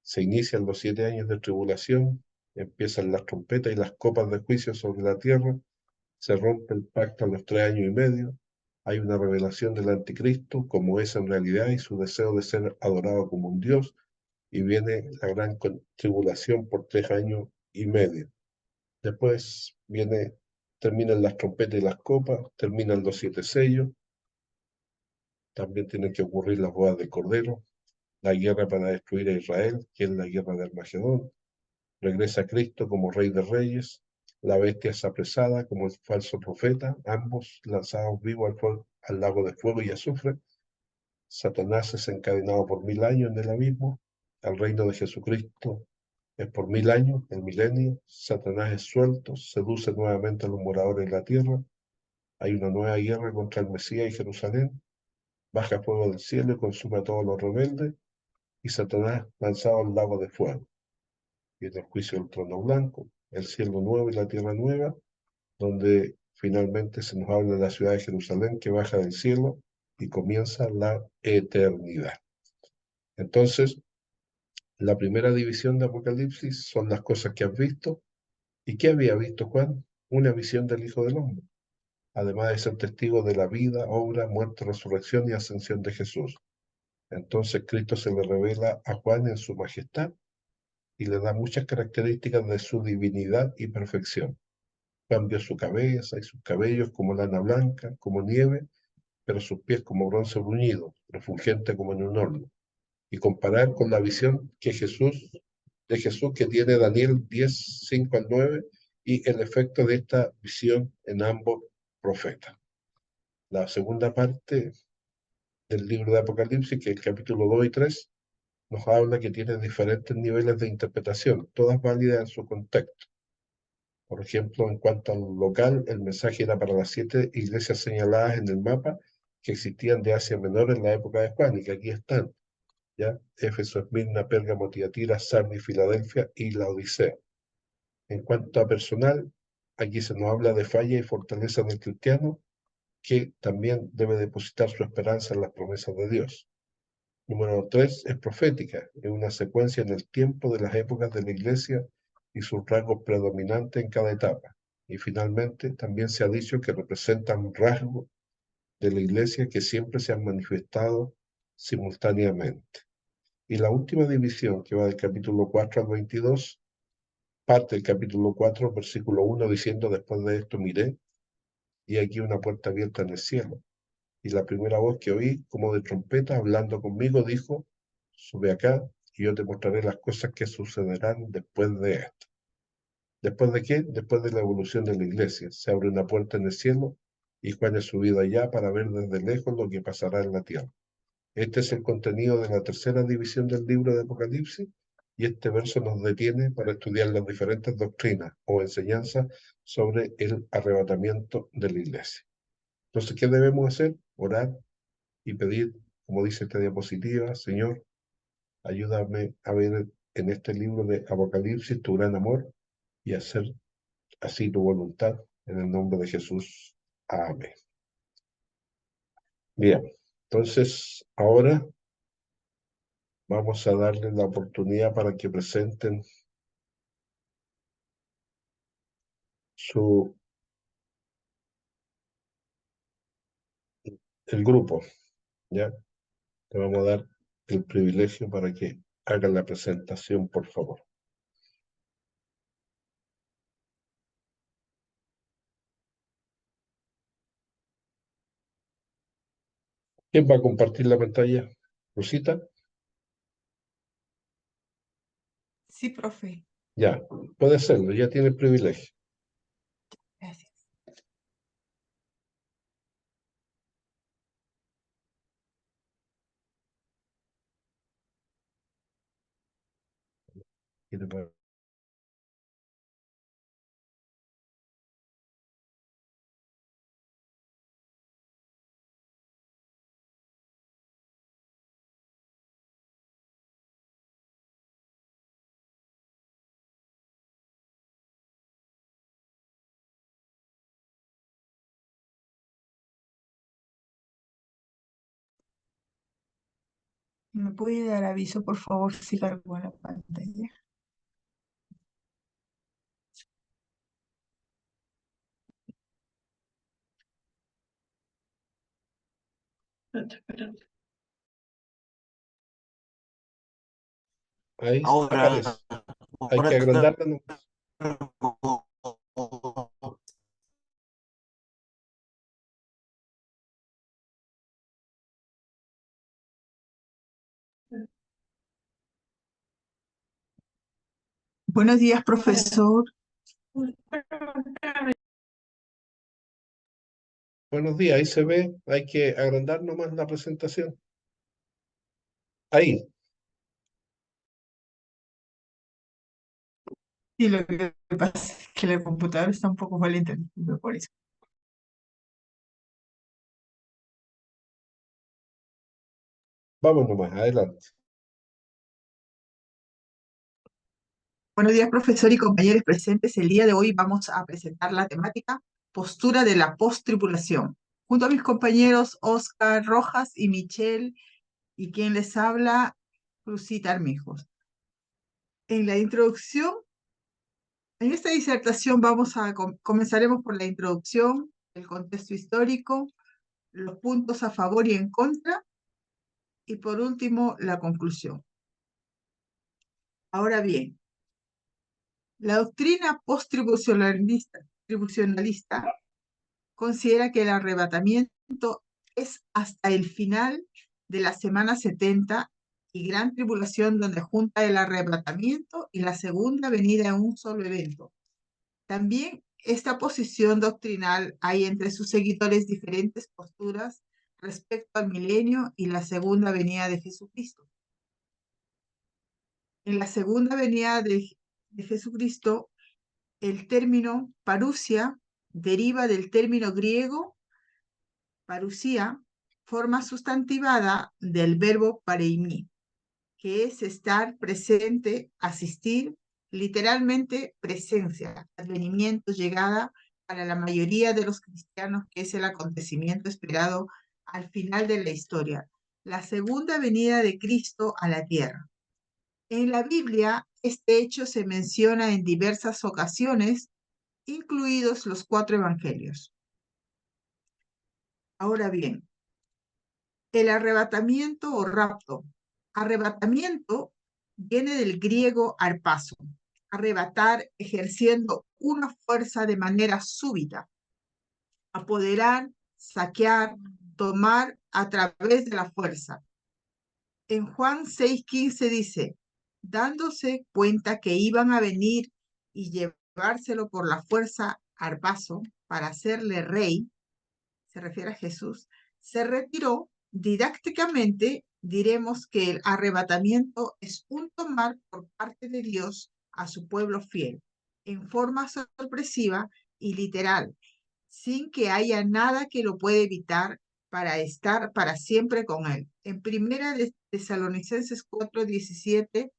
Se inician los 7 años de tribulación, empiezan las trompetas y las copas de juicio sobre la tierra, se rompe el pacto a los 3 años y medio, hay una revelación del anticristo, como es en realidad, y su deseo de ser adorado como un dios, y viene la gran tribulación por 3 años y medio. Después terminan las trompetas y las copas, terminan los 7 sellos, también tienen que ocurrir las bodas del Cordero, la guerra para destruir a Israel, que es la guerra de Armagedón, regresa Cristo como Rey de Reyes, la bestia es apresada como el falso profeta, ambos lanzados vivos al lago de fuego y azufre. Satanás es encadenado por 1000 años en el abismo, el reino de Jesucristo es por 1000 años, el milenio. Satanás es suelto, seduce nuevamente a los moradores de la tierra, hay una nueva guerra contra el Mesías y Jerusalén, baja fuego del cielo y consume a todos los rebeldes, y Satanás lanzado al lago de fuego. Viene el juicio del trono blanco, el cielo nuevo y la tierra nueva, donde finalmente se nos habla de la ciudad de Jerusalén que baja del cielo y comienza la eternidad. Entonces, la primera división de Apocalipsis son las cosas que has visto. ¿Y qué había visto Juan? Una visión del Hijo del Hombre, además de ser testigo de la vida, obra, muerte, resurrección y ascensión de Jesús. Entonces Cristo se le revela a Juan en su majestad y le da muchas características de su divinidad y perfección. Cambió su cabeza y sus cabellos como lana blanca, como nieve, pero sus pies como bronce bruñido, refulgente como en un horno. Y comparar con la visión de Jesús que tiene Daniel 10, 5 al 9, y el efecto de esta visión en ambos profetas. La segunda parte del libro de Apocalipsis, que es el capítulo 2 y 3, nos habla que tiene diferentes niveles de interpretación, todas válidas en su contexto. Por ejemplo, en cuanto al local, el mensaje era para las 7 iglesias señaladas en el mapa que existían de Asia Menor en la época de Juan y que aquí están, ¿ya? Éfeso, Esmirna, Pérgamo, Tiatira, Sardis, Filadelfia y la Odisea. En cuanto a personal, aquí se nos habla de falla y fortaleza del cristiano, que también debe depositar su esperanza en las promesas de Dios. Número 3 es profética, es una secuencia en el tiempo de las épocas de la iglesia y sus rasgos predominantes en cada etapa. Y finalmente, también se ha dicho que representan rasgos de la iglesia que siempre se han manifestado simultáneamente. Y la última división, que va del capítulo 4 al 22, parte del capítulo 4, versículo 1, diciendo: después de esto miré, y aquí una puerta abierta en el cielo. Y la primera voz que oí, como de trompeta, hablando conmigo, dijo: sube acá, y yo te mostraré las cosas que sucederán después de esto. ¿Después de qué? Después de la evolución de la iglesia. Se abre una puerta en el cielo, y Juan es subido allá para ver desde lejos lo que pasará en la tierra. Este es el contenido de la tercera división del libro de Apocalipsis, y este verso nos detiene para estudiar las diferentes doctrinas o enseñanzas sobre el arrebatamiento de la iglesia. Entonces, ¿qué debemos hacer? Orar y pedir, como dice esta diapositiva: Señor, ayúdame a ver en este libro de Apocalipsis tu gran amor y hacer así tu voluntad, en el nombre de Jesús. Amén. Bien, entonces ahora vamos a darle la oportunidad para que presenten el grupo, ¿ya? Le vamos a dar el privilegio para que hagan la presentación, por favor. ¿Quién va a compartir la pantalla? ¿Rosita? Sí, profe. Ya, puede hacerlo, ya tiene el privilegio. Gracias. ¿Me puede dar aviso, por favor, si cargo la pantalla? Ahí Ahora, aparece. Hay que agrandarla, ¿no? Buenos días, profesor. Buenos días, ahí se ve. Hay que agrandar nomás la presentación. Ahí. Y lo que pasa es que la computadora está un poco mal entendido por eso. Vamos nomás, adelante. Buenos días, profesor y compañeros presentes. El día de hoy vamos a presentar la temática postura de la post-tribulación. Junto a mis compañeros Oscar Rojas y Michelle, y quien les habla, Cruzita Armijos. En la introducción, en esta disertación comenzaremos por la introducción, el contexto histórico, los puntos a favor y en contra, y por último, la conclusión. Ahora bien, la doctrina post-tribucionalista considera que el arrebatamiento es hasta el final de la semana 70 y gran tribulación, donde junta el arrebatamiento y la segunda venida en un solo evento. También esta posición doctrinal hay entre sus seguidores diferentes posturas respecto al milenio y la segunda venida de Jesucristo. En la segunda venida de Jesucristo, el término parusia deriva del término griego parusía, forma sustantivada del verbo pareimi, que es estar presente, asistir, literalmente presencia, advenimiento, llegada para la mayoría de los cristianos, que es el acontecimiento esperado al final de la historia, la segunda venida de Cristo a la tierra. En la Biblia, este hecho se menciona en diversas ocasiones, incluidos los 4 evangelios. Ahora bien, el arrebatamiento o rapto Arrebatamiento viene del griego arpazo, arrebatar ejerciendo una fuerza de manera súbita, apoderar, saquear, tomar a través de la fuerza. En Juan 6:15 dice, dándose cuenta que iban a venir y llevárselo por la fuerza arpazo para hacerle rey, se refiere a Jesús, se retiró. Didácticamente diremos que el arrebatamiento es un tomar por parte de Dios a su pueblo fiel, en forma sorpresiva y literal, sin que haya nada que lo pueda evitar para estar para siempre con él. En Primera de Tesalonicenses 4:17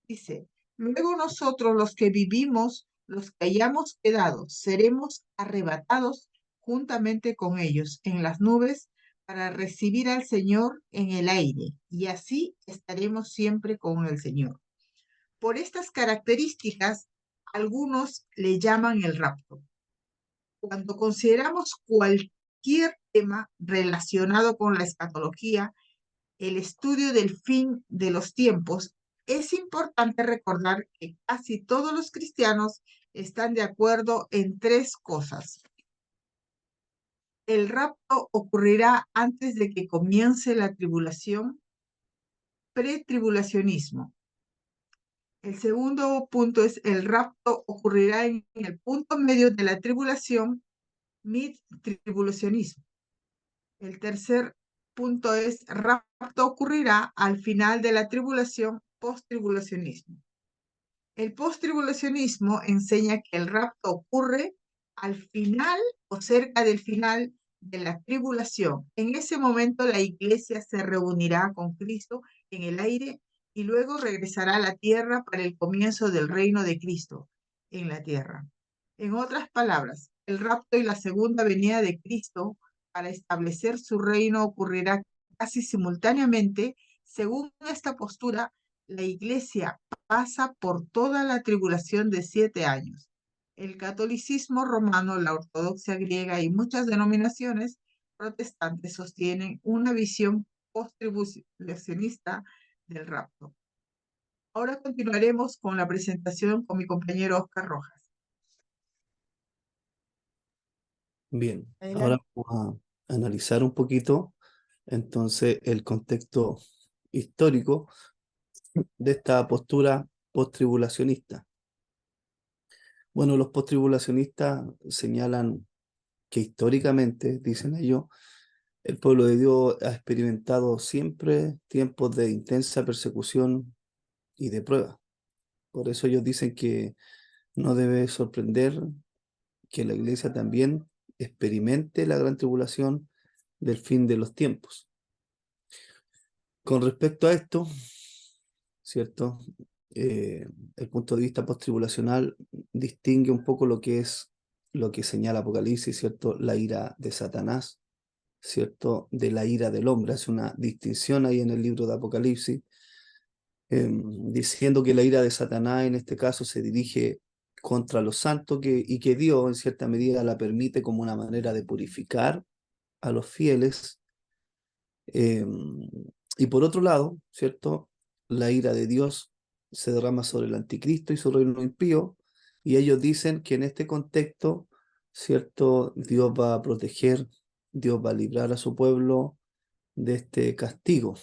dice, luego nosotros los que vivimos, los que hayamos quedado, seremos arrebatados juntamente con ellos en las nubes para recibir al Señor en el aire, y así estaremos siempre con el Señor. Por estas características, algunos le llaman el rapto. Cuando consideramos cualquier tema relacionado con la escatología, el estudio del fin de los tiempos, es importante recordar que casi todos los cristianos están de acuerdo en tres cosas. El rapto ocurrirá antes de que comience la tribulación, pretribulacionismo. El segundo punto es el rapto ocurrirá en el punto medio de la tribulación, mid-tribulacionismo. El tercer punto es rapto ocurrirá al final de la tribulación, post-tribulacionismo. El post-tribulacionismo enseña que el rapto ocurre al final o cerca del final de la tribulación. En ese momento la iglesia se reunirá con Cristo en el aire y luego regresará a la tierra para el comienzo del reino de Cristo en la tierra. En otras palabras, el rapto y la segunda venida de Cristo para establecer su reino ocurrirá casi simultáneamente. Según esta postura, la iglesia pasa por toda la tribulación de 7 años. El catolicismo romano, la ortodoxia griega y muchas denominaciones protestantes sostienen una visión post-tribulacionista del rapto. Ahora continuaremos con la presentación con mi compañero Oscar Rojas. Bien, Adelante. ahora vamos a analizar un poquito entonces el contexto histórico de esta postura post-tribulacionista. Bueno, los post-tribulacionistas señalan que históricamente, dicen ellos, el pueblo de Dios ha experimentado siempre tiempos de intensa persecución y de prueba. Por eso ellos dicen que no debe sorprender que la iglesia también experimente la gran tribulación del fin de los tiempos. Con respecto a esto, ¿cierto? El punto de vista post-tribulacional distingue un poco lo que es lo que señala Apocalipsis, ¿cierto? La ira de Satanás, ¿cierto? De la ira del hombre. Hace una distinción ahí en el libro de Apocalipsis, diciendo que la ira de Satanás en este caso se dirige contra los santos y que Dios en cierta medida la permite como una manera de purificar a los fieles. Y por otro lado, ¿cierto? La ira de Dios se derrama sobre el anticristo y su reino impío, y ellos dicen que en este contexto, ¿cierto? Dios va a proteger, Dios va a librar a su pueblo de este castigo.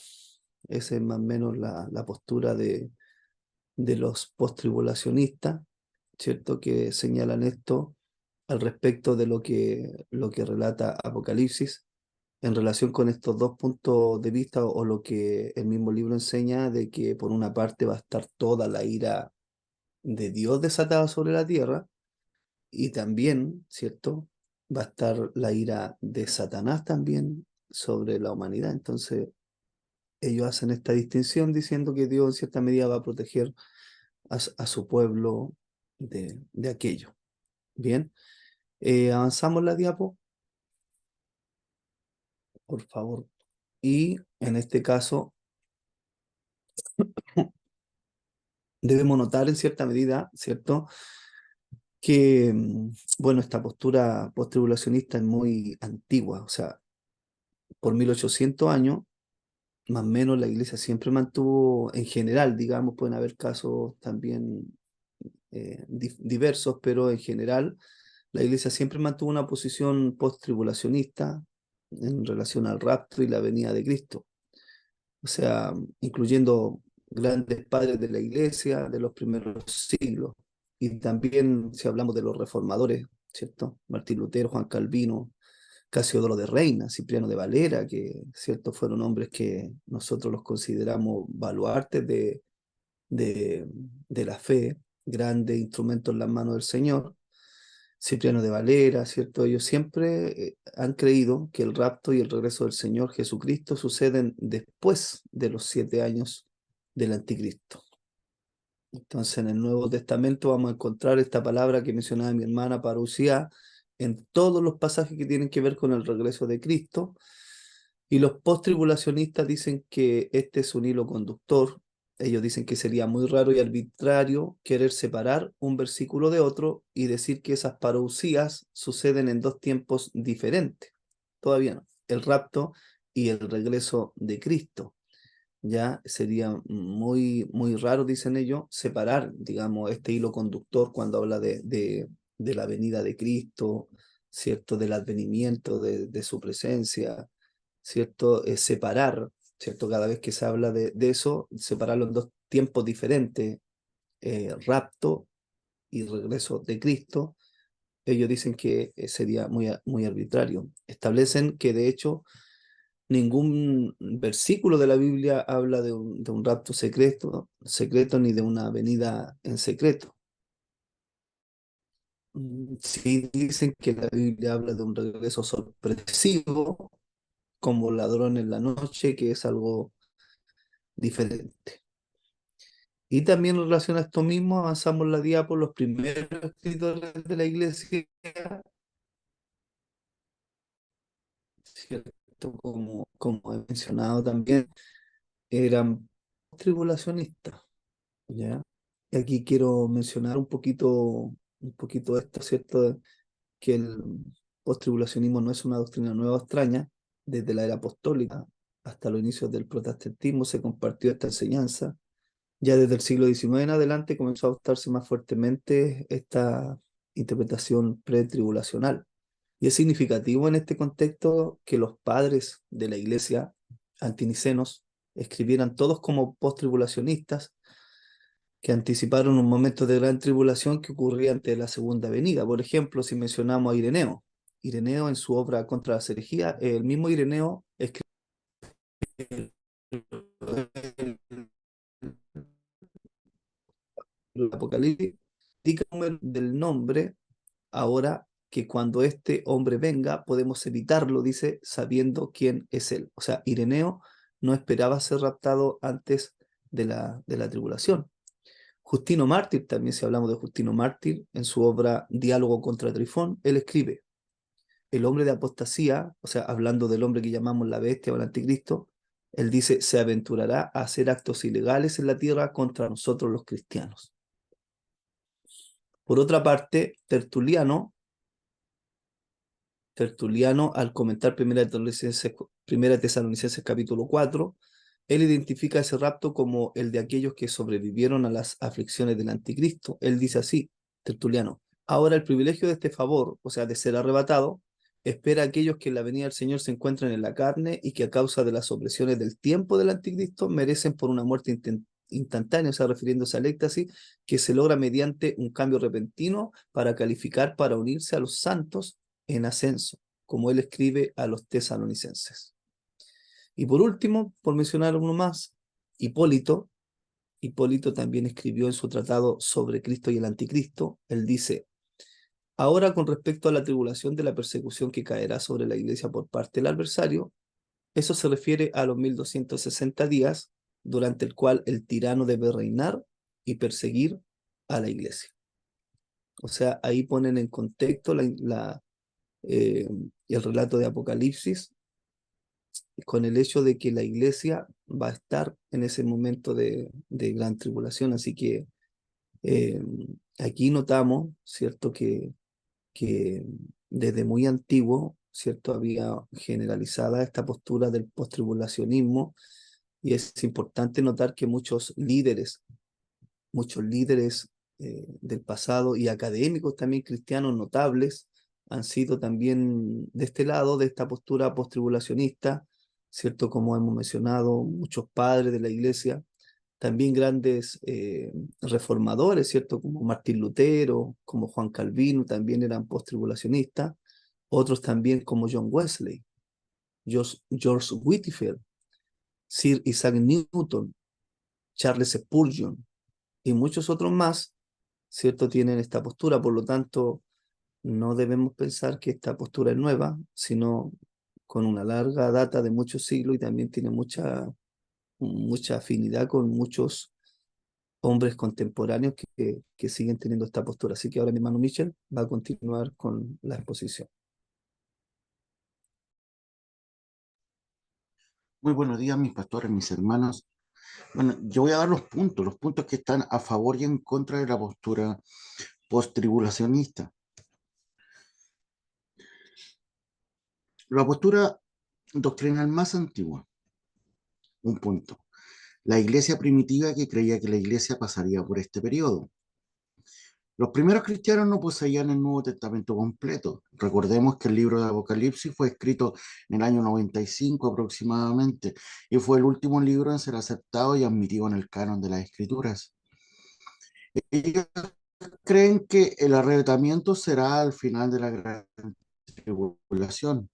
Esa es más o menos la postura de los post-tribulacionistas, ¿cierto? Que señalan esto al respecto de lo que relata Apocalipsis en relación con estos dos puntos de vista o lo que el mismo libro enseña de que por una parte va a estar toda la ira de Dios desatada sobre la tierra y también, ¿cierto? Va a estar la ira de Satanás también sobre la humanidad. Entonces, ellos hacen esta distinción diciendo que Dios en cierta medida va a proteger a su pueblo de aquello. Bien, avanzamos la diapo, por favor. Y en este caso, debemos notar en cierta medida, ¿cierto? Que, bueno, esta postura post-tribulacionista es muy antigua, o sea, por 1800 años más o menos la iglesia siempre mantuvo, en general, digamos, pueden haber casos también diversos, pero en general la iglesia siempre mantuvo una posición post-tribulacionista en relación al rapto y la venida de Cristo. O sea, incluyendo grandes padres de la iglesia de los primeros siglos. Y también, si hablamos de los reformadores, ¿cierto? Martín Lutero, Juan Calvino, Casiodoro de Reina, Cipriano de Valera, que, ¿cierto? Fueron hombres que nosotros los consideramos baluartes de, de la fe, grandes instrumentos en las manos del Señor. Cipriano de Valera, ¿cierto? Ellos siempre han creído que el rapto y el regreso del Señor Jesucristo suceden después de los 7 años del anticristo. Entonces, en el Nuevo Testamento vamos a encontrar esta palabra que mencionaba mi hermana, parousia, en todos los pasajes que tienen que ver con el regreso de Cristo. Y los post-tribulacionistas dicen que este es un hilo conductor. Ellos dicen que sería muy raro y arbitrario querer separar un versículo de otro y decir que esas parousias suceden en dos tiempos diferentes. Todavía no. El rapto y el regreso de Cristo. Ya sería muy, muy raro, dicen ellos, separar, digamos, este hilo conductor cuando habla de la venida de Cristo, ¿cierto? Del advenimiento de su presencia, ¿cierto? Separar, ¿cierto? Cada vez que se habla de eso, separarlo en dos tiempos diferentes, rapto y regreso de Cristo. Ellos dicen que sería muy, muy arbitrario. Establecen que de hecho ningún versículo de la Biblia habla de un rapto secreto ni de una venida en secreto. Sí dicen que la Biblia habla de un regreso sorpresivo, como ladrón en la noche, que es algo diferente. Y también en relación a esto mismo, avanzamos la diapo, los primeros escritores de la iglesia, ¿cierto? Como he mencionado también, eran tribulacionistas, ¿ya? Y aquí quiero mencionar un poquito esto, ¿cierto? Que el postribulacionismo no es una doctrina nueva o extraña. Desde la era apostólica hasta los inicios del protestantismo se compartió esta enseñanza. Ya desde el siglo XIX en adelante comenzó a adoptarse más fuertemente esta interpretación pretribulacional. Y es significativo en este contexto que los padres de la iglesia antinicenos escribieran todos como postribulacionistas que anticiparon un momento de gran tribulación que ocurría ante la segunda venida. Por ejemplo, si mencionamos a Ireneo, Ireneo en su obra Contra las herejías, el mismo Ireneo escribe el Apocalipsis, indica del nombre, ahora que cuando este hombre venga podemos evitarlo, dice, sabiendo quién es él. O sea, Ireneo no esperaba ser raptado antes de la tribulación. Justino Mártir, también si hablamos de Justino Mártir, en su obra Diálogo contra Trifón, él escribe, el hombre de apostasía, o sea, hablando del hombre que llamamos la bestia o el anticristo, él dice, se aventurará a hacer actos ilegales en la tierra contra nosotros los cristianos. Por otra parte, Tertuliano, al comentar Primera Tesalonicenses capítulo 4, él identifica ese rapto como el de aquellos que sobrevivieron a las aflicciones del anticristo. Él dice así, Tertuliano, ahora el privilegio de este favor, o sea, de ser arrebatado, espera a aquellos que en la venida del Señor se encuentran en la carne y que a causa de las opresiones del tiempo del anticristo merecen por una muerte instantánea, o sea, refiriéndose al éxtasis, que se logra mediante un cambio repentino para calificar para unirse a los santos en ascenso, como él escribe a los tesalonicenses. Y por último, por mencionar uno más, Hipólito también escribió en su tratado sobre Cristo y el Anticristo, él dice, ahora con respecto a la tribulación de la persecución que caerá sobre la iglesia por parte del adversario, eso se refiere a los 1260 días durante el cual el tirano debe reinar y perseguir a la iglesia. O sea, ahí ponen en contexto el relato de Apocalipsis con el hecho de que la iglesia va a estar en ese momento de gran tribulación. Así que eh, aquí notamos, ¿cierto?, que desde muy antiguo, ¿cierto?, había generalizada esta postura del postribulacionismo Y es importante notar que muchos líderes del pasado y académicos también cristianos notables han sido también de este lado, de esta postura postribulacionista, ¿cierto? Como hemos mencionado, muchos padres de la iglesia, también grandes reformadores, ¿cierto? Como Martín Lutero, como Juan Calvino, también eran postribulacionistas, otros también como John Wesley, George Whitefield, Sir Isaac Newton, Charles Spurgeon y muchos otros más, ¿cierto? Tienen esta postura, por lo tanto, no debemos pensar que esta postura es nueva, sino con una larga data de muchos siglos y también tiene mucha afinidad con muchos hombres contemporáneos que siguen teniendo esta postura. Así que ahora mi hermano Michel va a continuar con la exposición. Muy buenos días, mis pastores, mis hermanos. Bueno, yo voy a dar los puntos que están a favor y en contra de la postura post-tribulacionista. La postura doctrinal más antigua, un punto. La iglesia primitiva que creía que la iglesia pasaría por este periodo. Los primeros cristianos no poseían el Nuevo Testamento completo. Recordemos que el libro de Apocalipsis fue escrito en el año 95 aproximadamente y fue el último libro en ser aceptado y admitido en el canon de las Escrituras. Ellos creen que el arrebatamiento será al final de la gran tribulación.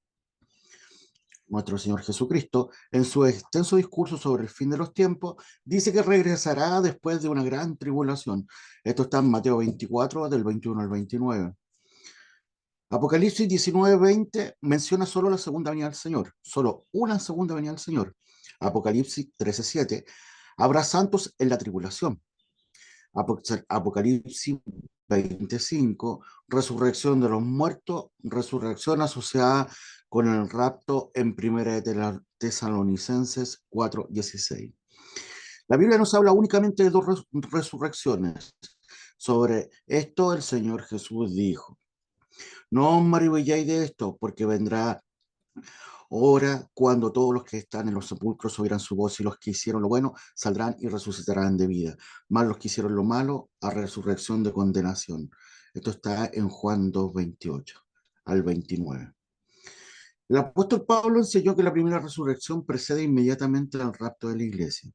Nuestro Señor Jesucristo, en su extenso discurso sobre el fin de los tiempos, dice que regresará después de una gran tribulación. Esto está en Mateo 24, del 21 al 29. Apocalipsis 19, 20 menciona solo la segunda venida del Señor, solo una segunda venida del Señor. Apocalipsis 13, 7, habrá santos en la tribulación. Apocalipsis 25, resurrección de los muertos, resurrección asociada con el rapto en Primera de Tesalonicenses 4:16. La Biblia nos habla únicamente de dos resurrecciones. Sobre esto el Señor Jesús dijo: no os maravilléis de esto, porque vendrá hora cuando todos los que están en los sepulcros oirán su voz, y los que hicieron lo bueno saldrán y resucitarán de vida, más los que hicieron lo malo a resurrección de condenación. Esto está en Juan 2:28 al 29. El apóstol Pablo enseñó que la primera resurrección precede inmediatamente al rapto de la iglesia.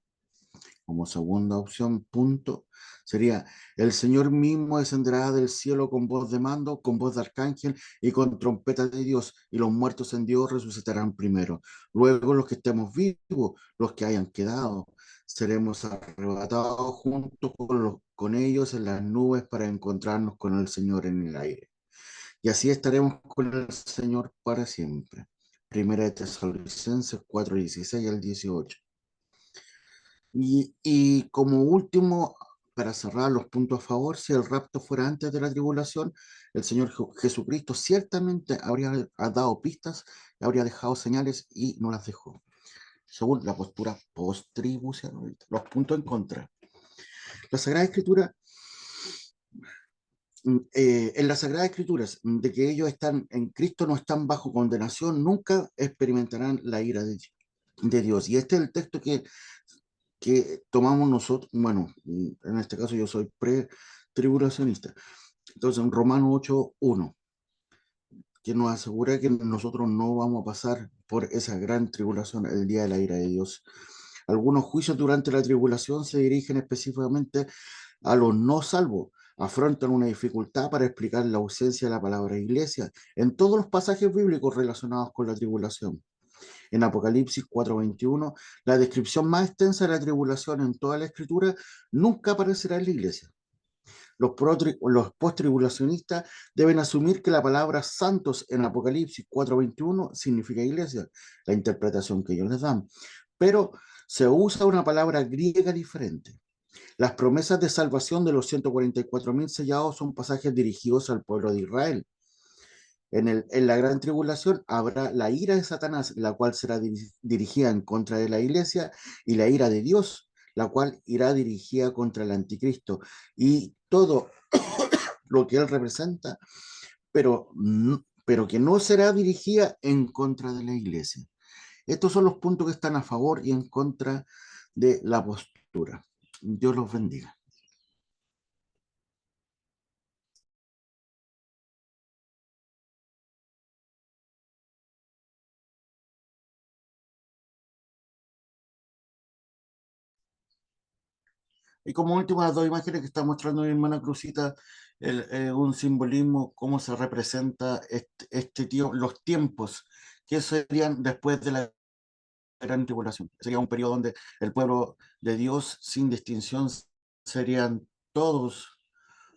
Como segunda opción, punto, sería: el Señor mismo descenderá del cielo con voz de mando, con voz de arcángel y con trompeta de Dios, y los muertos en Dios resucitarán primero. Luego los que estemos vivos, los que hayan quedado, seremos arrebatados juntos con ellos en las nubes para encontrarnos con el Señor en el aire. Y así estaremos con el Señor para siempre. Primera de Tesalonicenses 4:16 al 18. Y como último, para cerrar los puntos a favor, si el rapto fuera antes de la tribulación, el Señor Jesucristo ciertamente habría dado pistas, habría dejado señales y no las dejó. Según la postura post-tribulacionista, los puntos en contra. La Sagrada Escritura, en las Sagradas Escrituras, de que ellos están en Cristo, no están bajo condenación, nunca experimentarán la ira de Dios. Y este es el texto que tomamos nosotros. Bueno, en este caso yo soy pre-tribulacionista. Entonces, en Romanos 8:1, que nos asegura que nosotros no vamos a pasar por esa gran tribulación, el día de la ira de Dios. Algunos juicios durante la tribulación se dirigen específicamente a los no salvos. Afrontan una dificultad para explicar la ausencia de la palabra iglesia en todos los pasajes bíblicos relacionados con la tribulación. En Apocalipsis 4:21, la descripción más extensa de la tribulación en toda la Escritura nunca aparecerá en la iglesia. Los post-tribulacionistas deben asumir que la palabra santos en Apocalipsis 4:21 significa iglesia, la interpretación que ellos les dan, pero se usa una palabra griega diferente. Las promesas de salvación de los 144.000 sellados son pasajes dirigidos al pueblo de Israel. En la gran tribulación habrá la ira de Satanás, la cual será dirigida en contra de la iglesia, y la ira de Dios, la cual irá dirigida contra el anticristo y todo lo que él representa, pero que no será dirigida en contra de la iglesia. Estos son los puntos que están a favor y en contra de la postura. Dios los bendiga. Y como último, las dos imágenes que está mostrando mi hermana Cruzita, un simbolismo, cómo se representa los tiempos, que serían después de la gran tribulación. Sería un periodo donde el pueblo de Dios, sin distinción, serían todos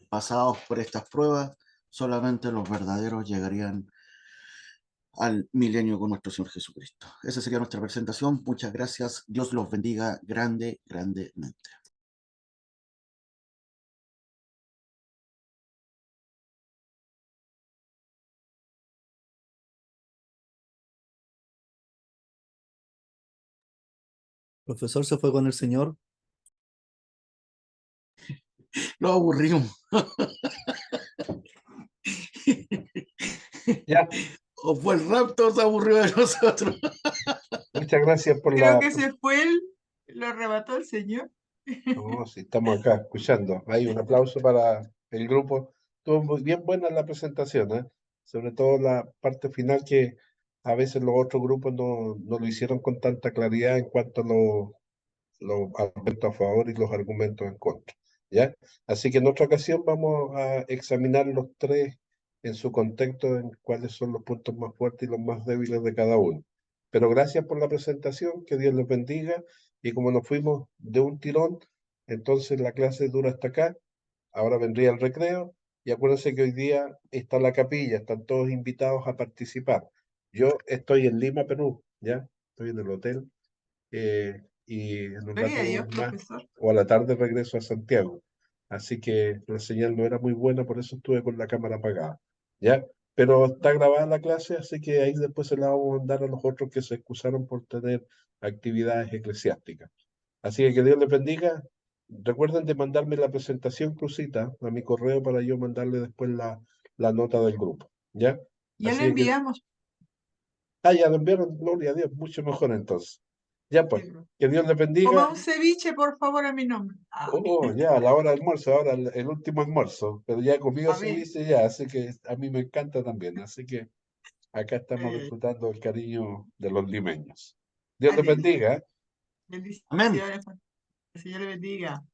pasados por estas pruebas, solamente los verdaderos llegarían al milenio con nuestro Señor Jesucristo. Esa sería nuestra presentación. Muchas gracias. Dios los bendiga grandemente. Profesor se fue con el Señor. Lo aburrimos. Ya, O fue el rapto, se aburrió de nosotros. muchas gracias por Creo la... que se fue él, lo arrebató el Señor. No, sí, estamos acá escuchando. Hay un aplauso para el grupo. Estuvo muy bien buena la presentación, ¿eh? Sobre todo la parte final que a veces los otros grupos no lo hicieron con tanta claridad en cuanto a los argumentos a favor y los argumentos en contra. ¿Ya? Así que en otra ocasión vamos a examinar los tres en su contexto, en cuáles son los puntos más fuertes y los más débiles de cada uno. Pero gracias por la presentación, que Dios les bendiga. Y como nos fuimos de un tirón, entonces la clase dura hasta acá. Ahora vendría el recreo. Y acuérdense que hoy día está la capilla, están todos invitados a participar. Yo estoy en Lima, Perú, ¿ya? Estoy en el hotel y en un Gloria a Dios, rato más profesor. o a la tarde regreso a Santiago. Así que la señal no era muy buena, por eso estuve con la cámara apagada, ¿ya? Pero está grabada la clase, así que ahí después se la vamos a mandar a los otros que se excusaron por tener actividades eclesiásticas. Así que Dios les bendiga. Recuerden de mandarme la presentación, Cruzita, a mi correo para yo mandarle después la nota del grupo, ¿ya? Ya lo Así que, enviamos. ya lo enviaron, gloria a Dios, mucho mejor entonces. Ya Sí, pues, profe. que Dios les bendiga. Coma un ceviche, por favor, a mi nombre. Oh, ya, a la hora del almuerzo, ahora el último almuerzo, pero ya he comido Amén. ceviche ya, así que a mí me encanta también, así que acá estamos Eh, disfrutando el cariño de los limeños. Dios les aleluya. bendiga. Amén. Bendiciones. Que el Señor le bendiga.